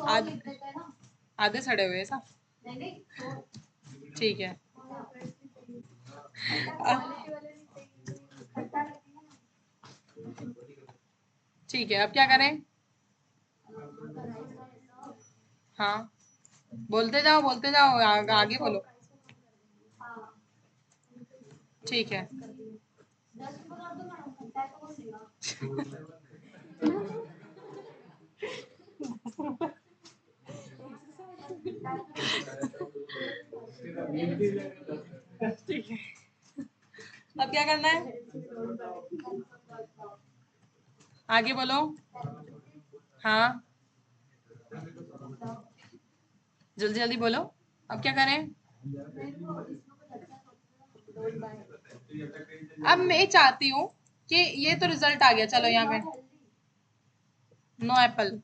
आध, आधे सड़े हुए ऐसा, ठीक है। ठीक है, अब क्या करें। हाँ बोलते जाओ, आगे बोलो। ठीक है। ठीक है, अब क्या करना है, आगे बोलो। हाँ जल्दी जल्दी बोलो, अब क्या करें। अब मैं चाहती हूँ कि ये तो रिजल्ट आ गया, चलो यहाँ पे नो एप्पल।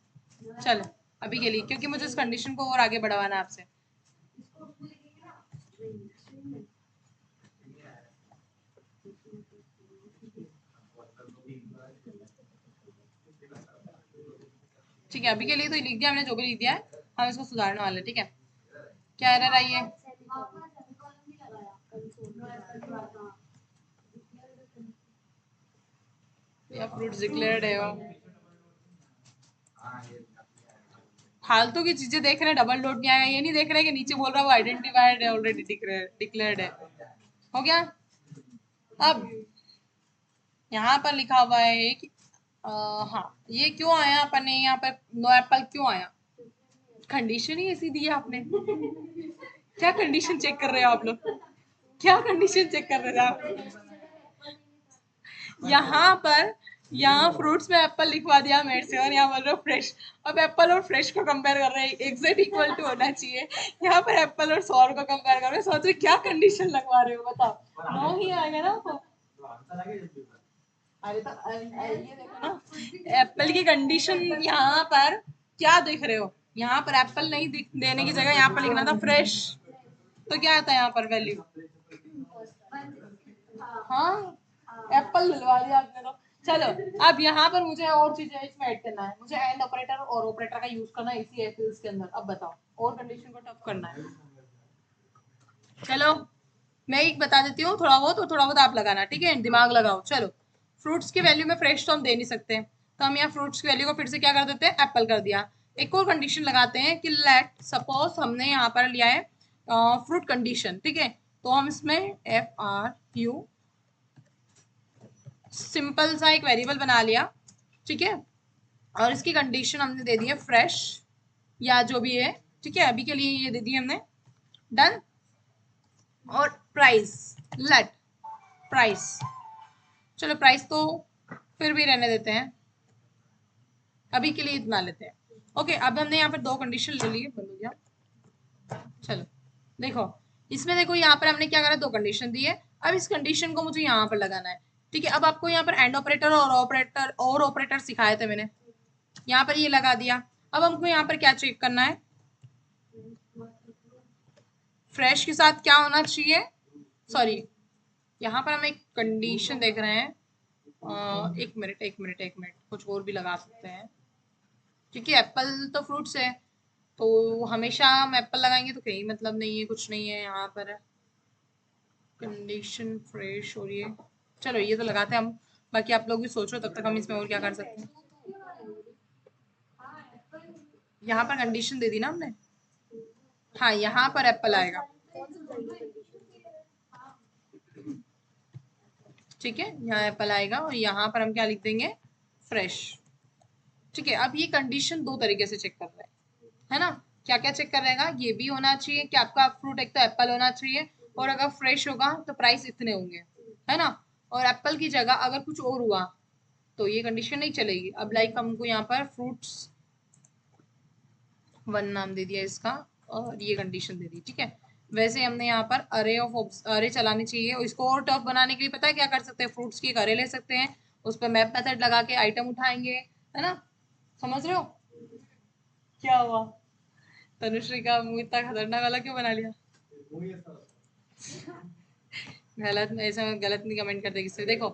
चलो अभी के लिए, क्योंकि मुझे इस कंडीशन को और आगे बढ़ाना है आपसे। ठीक है, अभी के लिए तो लिख दिया हमने, जो भी लिख दिया है हम इसको सुधारने वाले, ठीक है। क्या एरर आई है, या फ्रूट्स डिक्लेयर्ड है वो। फालतू की चीजें देख रहे हैं, डबल डॉट नहीं आएगा, ये नहीं देख रहे कि नीचे बोल रहा है वो आइडेंटिफाइड है, ऑलरेडी डिक्लेयर्ड है। हो गया। अब यहाँ पर लिखा हुआ है कि हाँ ये क्यों आया अपन ने यहाँ पर, नो एप्पल क्यों आया, कंडीशन ही ऐसी दी है आपने। क्या कंडीशन चेक कर रहे हो आप लोग, क्या कंडीशन चेक कर रहे हो आप। यहाँ पर, यहाँ फ्रूट्स में एप्पल लिखवा दिया मेरे से, और यहाँ बोल रहे हो फ्रेश। अब एप्पल और फ्रेश को कंपेयर कर रहे हैं, एग्जैक्ट इक्वल टू होना चाहिए। यहाँ पर एप्पल और सौर को कंपेयर कर रहे हैं, सोच रहे क्या कंडीशन लगवा रहे हो, बताओ। नो ही आएगा ना तो। अरे तो ये देखो ना, एप्पल की कंडीशन यहाँ पर क्या देख रहे हो, यहाँ पर एप्पल नहीं देने की जगह यहाँ पर लिखना था फ्रेश, तो क्या आता है यहाँ पर वैल्यू। हाँ एप्पल दिलवा दिया आपने तो। चलो अब यहाँ पर मुझे और चीजें इसमें ऐड करना है, मुझे एंड ऑपरेटर और ऑपरेटर का यूज करना है इसी एफिल्स के अंदर। अब बताओ, और कंडीशन को टफ करना है। चलो मैं एक बता देती हूँ थोड़ा बहुत, और थोड़ा बहुत आप लगाना, ठीक है, दिमाग लगाओ। चलो फ्रूट्स की वैल्यू में फ्रेश तो हम दे नहीं सकते, तो हम यहाँ फ्रूट्स की वैल्यू को फिर से क्या कर देते हैं, एप्पल कर दिया। एक और कंडीशन लगाते हैं कि लेट सपोज हमने यहाँ पर लिया है फ्रूट कंडीशन, ठीक है, तो हम इसमें FRU सिंपल सा एक वेरिएबल बना लिया, ठीक है, और इसकी कंडीशन हमने दे दी है फ्रेश या जो भी है, ठीक है, अभी के लिए ये दे दी हमने, डन। और प्राइस, लेट प्राइस, चलो प्राइस तो फिर भी रहने देते हैं, अभी के लिए इतना लेते हैं। ओके, अब हमने यहाँ पर दो कंडीशन ले ली, बंद हो गया। चलो देखो, इसमें देखो यहाँ पर हमने क्या करा, दो कंडीशन दी है। अब इस कंडीशन को मुझे यहाँ पर लगाना है, ठीक है। अब आपको यहाँ पर एंड ऑपरेटर और ऑपरेटर सिखाए थे मैंने, यहाँ पर ये लगा दिया। अब हमको यहाँ पर क्या चेक करना है, फ्रेश के साथ क्या होना चाहिए, सॉरी यहाँ पर हम एक कंडीशन देख रहे हैं, एक मिनट कुछ और भी लगा सकते हैं, क्योंकि एप्पल तो फ्रूट्स है, तो हमेशा हम एप्पल लगाएंगे तो कहीं मतलब नहीं है, कुछ नहीं है यहाँ पर कंडीशन फ्रेश हो रही है। चलो ये तो लगाते हैं हम, बाकी आप लोग भी सोचो तब तक हम इसमें और क्या कर सकते हैं। यहाँ पर कंडीशन दे दी ना हमने, हाँ यहाँ पर एप्पल आएगा, ठीक है, यहाँ एप्पल आएगा और यहाँ पर हम क्या लिख देंगे, फ्रेश, ठीक है। अब ये कंडीशन दो तरीके से चेक कर रहा है ना, क्या क्या चेक कर रहेगा, ये भी होना चाहिए कि आपका फ्रूट एक तो एप्पल होना चाहिए, और अगर फ्रेश होगा तो प्राइस इतने होंगे, है ना, और एप्पल की जगह अगर कुछ और हुआ तो ये कंडीशन नहीं चलेगी। अब लाइक हमको यहाँ पर फ्रूट्स 1 नाम दे दिया इसका, और ये कंडीशन दे दी, ठीक है। वैसे हमने यहाँ पर अरे चलानी चाहिए। और इसको और टफ बनाने के लिए पता है क्या कर सकते हैं, फ्रूट्स की एक अरे ले सकते हैं, उस पर मैप मेथड लगा के आइटम उठाएंगे, है ना। समझ रहे हो क्या हुआ? तनुश्री का मुंह इतना खतरनाक वाला क्यों बना लिया? गलत, ऐसा गलत नहीं कमेंट कर देगी। देखो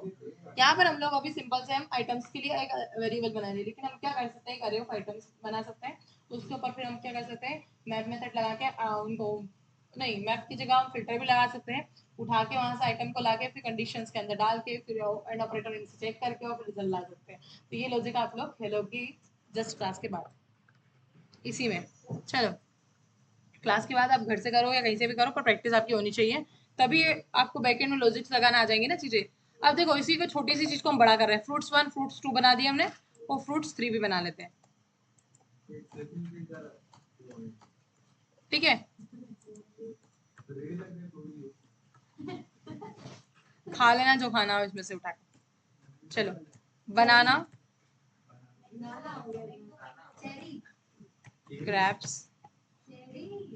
यहाँ पर हम लोग अभी सिंपल से हम आइटम्स के लिए एक वेरिएबल बनाएंगे, लेकिन हम क्या कर सकते हैं, एक अरे ऑफ आइटम्स बना सकते हैं। उसके ऊपर फिर हम क्या कर सकते हैं, मैप मेथड लगा के उनको, नहीं मैप की जगह हम फिल्टर भी लगा सकते हैं, उठा के वहां से आइटम को लाके फिर कंडीशंस के अंदर डाल के फिर एंड ऑपरेटर इनसे चेक करके और फिर रिजल्ट ला सकते हैं। तो ये लॉजिक आप लोग खेलोगी जस्ट क्लास के बाद इसी में। चलो क्लास के बाद आप घर से करो या कहीं से भी करो, पर प्रैक्टिस आपकी होनी चाहिए, तभी आपको बैकएंड में लॉजिक्स लगाना आ जाएंगे ना चीजें। अब देखो इसी को छोटी सी चीज को हम बड़ा कर रहे हैं, फ्रूट्स 1 फ्रूट्स 2 बना दिया हमने, और फ्रूट्स 3 भी बना लेते हैं। ठीक है, खा लेना जो खाना हो इसमें से उठा के। चलो बनाना, ग्रेप्स,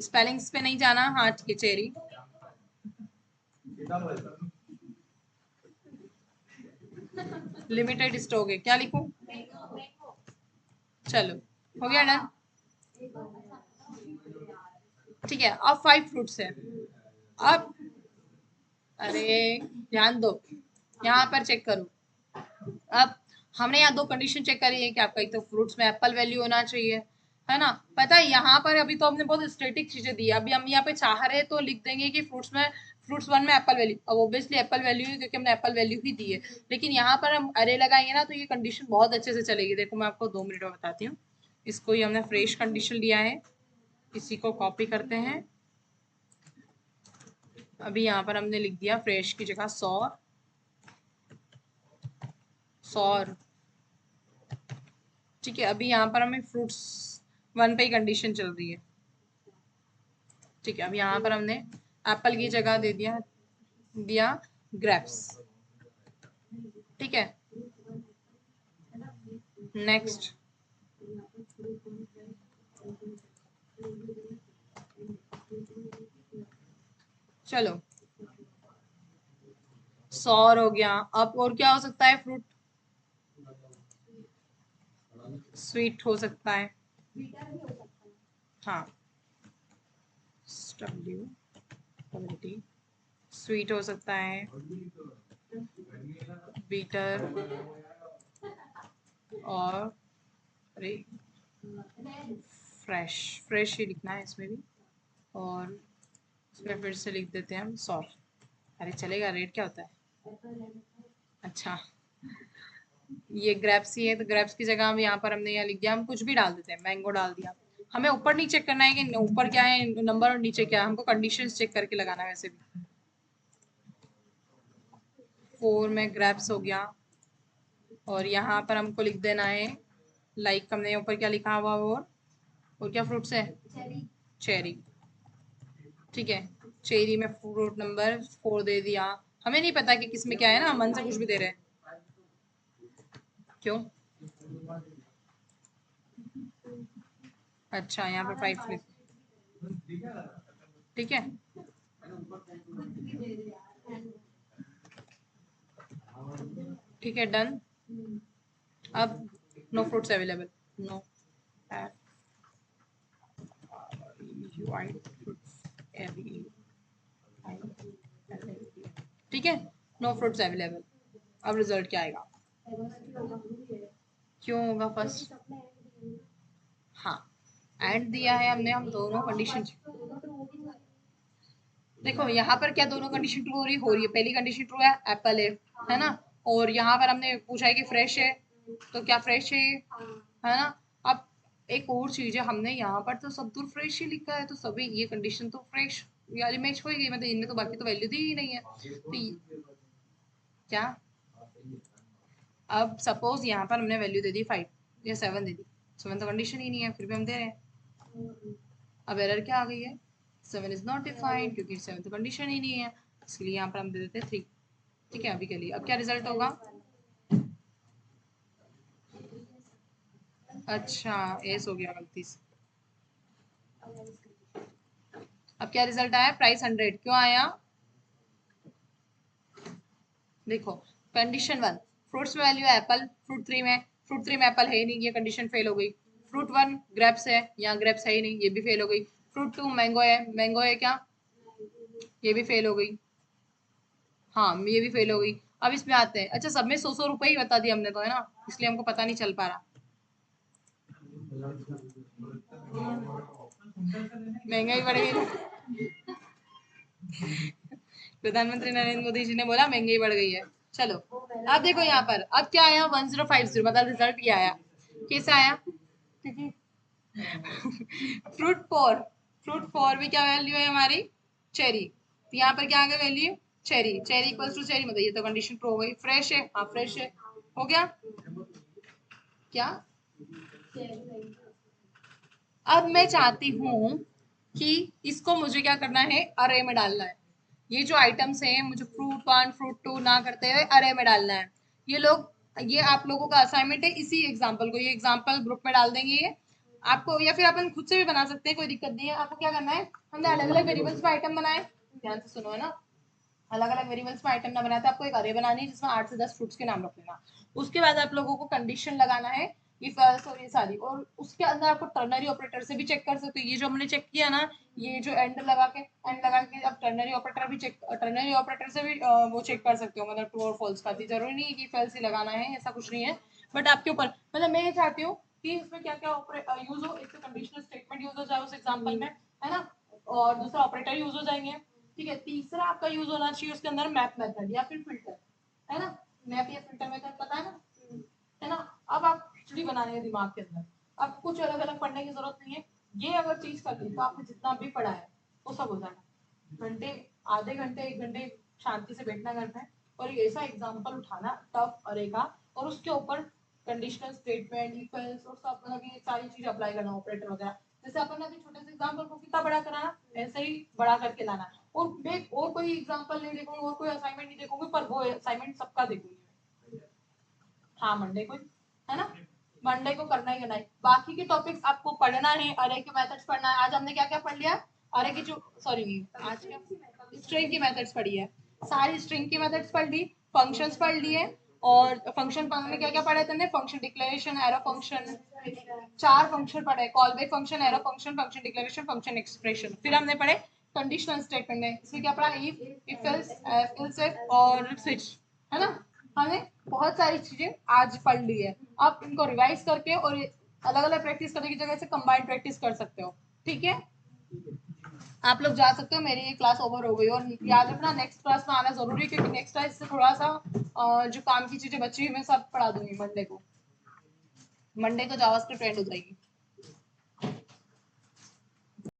स्पेलिंग्स पे नहीं जाना, हाँ ठीक है, चेरी, लिमिटेड स्टॉक है, क्या लिखूं? चलो हो गया डन। ठीक है, अब 5 फ्रूट्स है। अब अरे ध्यान दो, यहाँ पर चेक करो। अब हमने यहाँ 2 कंडीशन चेक करी है कि आपका एक तो फ्रूट्स में एप्पल वैल्यू होना चाहिए, है ना। पता है यहाँ पर अभी तो हमने बहुत स्टेटिक चीजें दी, अभी हम यहाँ पे चाह रहे तो लिख देंगे कि फ्रूट्स 1 में एप्पल वैल्यू, अब ऑब्वियसली एप्पल वैल्यू है क्योंकि हमने एप्पल वैल्यू ही दी है। लेकिन यहाँ पर हम अरे लगाएंगे ना तो ये कंडीशन बहुत अच्छे से चलेगी। देखो मैं आपको 2 मिनट में बताती हूँ। इसको ही हमने फ्रेश कंडीशन लिया है, इसी को कॉपी करते हैं। अभी यहाँ पर हमने लिख दिया फ्रेश की जगह सौर, सौर। ठीक है, अभी यहाँ पर हमें फ्रूट्स 1 पे ही कंडीशन चल रही है। ठीक है, अब यहाँ पर हमने एप्पल की जगह दे दिया ग्रेप्स। ठीक है, नेक्स्ट चलो सौर हो गया। अब और क्या हो सकता है, फ्रूट स्वीट हो सकता है, हाँ स्वीट हो सकता है, बीटर, और अरे फ्रेश, फ्रेश ही लिखना है इसमें भी, और इसमें फिर से लिख देते हैं हम सौर। अरे चलेगा, रेट क्या होता है? अच्छा ये ग्रेप्स ही है, तो ग्रेप्स की जगह हम यहाँ पर हमने यहाँ लिख दिया, हम कुछ भी डाल देते हैं, मैंगो डाल दिया। हमें ऊपर नहीं चेक करना है कि ऊपर क्या है नंबर और नीचे क्या है, हमको कंडीशंस चेक करके लगाना है। वैसे भी 4 में ग्रेप्स हो गया, और यहाँ पर हमको लिख देना है लाइक हमने ऊपर क्या लिखा हुआ, और क्या फ्रूट्स है, चेरी। ठीक है, चेरी में फ्रूट नंबर 4 दे दिया। हमें नहीं पता कि किसमें क्या है ना, मन से कुछ भी दे रहे हैं। क्यों? अच्छा यहाँ पे 5 लिख, ठीक है। ठीक है डन। अब नो फ्रूट्स अवेलेबल, नो ठीक है, नो फ्रूट्स अवेलेबल। अब रिजल्ट क्या आएगा? क्यों होगा फर्स्ट? हाँ एंड दिया है हमने, हम दोनों कंडीशन, देखो यहाँ पर क्या दोनों कंडीशन ट्रू हो रही है। पहली कंडीशन ट्रू है है ना, और यहाँ पर हमने पूछा है कि फ्रेश है, तो क्या फ्रेश है ना। अब एक और चीज है, हमने यहाँ पर तो सब दूर फ्रेश ही लिखा है, तो सभी ये कंडीशन तो फ्रेश यार मैच हो गई, मतलब इनमें तो बाकी तो वैल्यू दी ही नहीं है, तो क्या। अब सपोज यहाँ पर हमने वैल्यू दे दी 5 या 7 दे दी, 7 तो कंडीशन ही नहीं है, फिर भी हम दे रहे हैं। अब एरर क्या आ गई है, 7 इज नॉट डिफाइंड, क्योंकि 7 तो कंडीशन ही नहीं है, इसलिए यहाँ पर हम दे देते हैं 3। ठीक है, अभी के लिए अब क्या रिजल्ट होगा? अच्छा एस हो गया गलती से। अब क्या रिजल्ट आया, प्राइस 100, क्यों आया, देखो कंडीशन 1 फ्रूट्स में वैल्यू है एप्पल, फ्रूट 3 में एप्पल है ही नहीं, ये कंडीशन फेल हो गई। फ्रूट 1 ग्रेप्स है, यहाँ ग्रेप्स है ही नहीं, ये भी फेल हो गई। फ्रूट 2 मैंगो है क्या, ये भी फेल हो गई, हाँ ये भी फेल हो गई। अब इसमें आते हैं, अच्छा सब में 100 रुपए ही बता दिया हमने तो, है ना, इसलिए हमको पता नहीं चल पा रहा। महंगाई बढ़ गई, प्रधानमंत्री नरेंद्र मोदी जी ने बोला महंगाई बढ़ गई है। चलो अब देखो यहाँ पर, अब क्या आया 1050, मतलब रिजल्ट ये आया, कैसा आया, फ्रूट 4 भी क्या वैल्यू है हमारी, चेरी, तो यहाँ पर क्या आ गया value, cherry, cherry equals to cherry, मतलब ये तो कंडीशन प्रूव हो गई। फ्रेश है, हाँ फ्रेश है, हो गया क्या। अब मैं चाहती हूँ कि इसको मुझे क्या करना है, अरे में डालना है। ये जो आइटम्स हैं मुझे फ्रूट 1 फ्रूट 2 ना करते हुए अरे में डालना है। ये लोग, ये आप लोगों का असाइनमेंट है, इसी एग्जाम्पल को, ये एग्जाम्पल ग्रुप में डाल देंगे ये आपको, या फिर अपन खुद से भी बना सकते हैं, कोई दिक्कत नहीं है। आपको क्या करना है, हमने अलग अलग वेरिएबल्स में आइटम बनाए, ध्यान से सुनो, है ना, अलग अलग वेरिएबल्स में आइटम ना बनाए तो आपको एक अरे बनानी है जिसमें 8 से 10 फ्रूट्स के नाम रख लेना। उसके बाद आप लोगों को कंडीशन लगाना है, इफ एल्स और ये सारी, और उसके अंदर आपको टर्नरी ऑपरेटर से भी चेक कर सकते हो। ये जो हमने चेक किया ना, ये जो एंड लगा के अब टर्नरी ऑपरेटर भी चेक, टर्नरी ऑपरेटर से भी वो चेक कर सकते हो, मतलब ट्रू और फॉल्स का। जरूरी नहीं है कि इफ एल्स ही लगाना है, ऐसा कुछ नहीं है, बट आपके ऊपर, मतलब मैं ये चाहती हूँ कि इसमें क्या क्या यूज हो, एक तो कंडीशनल स्टेटमेंट यूज हो जाए उस एग्जाम्पल में, है ना, और दूसरा ऑपरेटर यूज हो जाएंगे, ठीक है। तीसरा आपका यूज होना चाहिए उसके अंदर मैप मेथड या फिर फिल्टर, है ना, मैप या फिल्टर मेथड पता है ना। अब आप खिचड़ी बनानी है दिमाग के अंदर, अब कुछ अलग अलग पढ़ने की जरूरत नहीं है, ये अगर चीज कर ली तो आपने जितना भी पढ़ा है वो सब हो जाएगा। घंटे, आधे घंटे 1 घंटे शांति से बैठना घर में और ऐसा एग्जाम्पल उठाना टफ अरेगा, और उसके ऊपर कंडीशनल स्टेटमेंट, इफ एल्स और सब, मतलब ये सारी चीज अप्लाई करना, ऑपरेटर वगैरह, जैसे अपन ने अभी छोटे से एग्जाम्पल को कितना बड़ा कराना, ऐसे ही बड़ा करके लाना। और मैं और कोई एग्जाम्पल नहीं देखूंगी और कोई असाइनमेंट नहीं देखूंगी, पर वो असाइनमेंट सबका देखूंगी, हाँ मंडे को, है ना, मंडे को करना ही करना है। बाकी के टॉपिक्स आपको पढ़ना है, अरे के मेथड्स पढ़ना है। आज हमने क्या क्या पढ़ लिया, अरे की जो, सॉरी नहीं, आज क्या स्ट्रिंग की मेथड्स पढ़ी है, सारी स्ट्रिंग की मेथड्स पढ़ ली, फंक्शंस पढ़ लिए, और फंक्शन में क्या क्या पढ़े थे, function declaration, arrow function, 4 function पढ़े, call back function, arrow function, function declaration, function expression. फिर हमने पढ़े कंडीशनल स्टेटमेंट में, इसमें क्या पढ़ा, इफ एल्स, एल्स इफ और स्विच, है ना। हमने बहुत सारी चीजें आज पढ़ ली है, आप इनको रिवाइज करके और अलग अलग प्रैक्टिस करने की जगह से कंबाइंड प्रैक्टिस कर सकते हो, ठीक है। आप लोग जा सकते हो, मेरी ये क्लास ओवर हो गई। और याद रखना नेक्स्ट क्लास में आना जरूरी है, क्योंकि नेक्स्ट क्लास से थोड़ा सा जो काम की चीजें बची हुई मैं सब पढ़ा दूंगी मंडे को, मंडे को जावास्क्रिप्ट एंड हो जाएगी।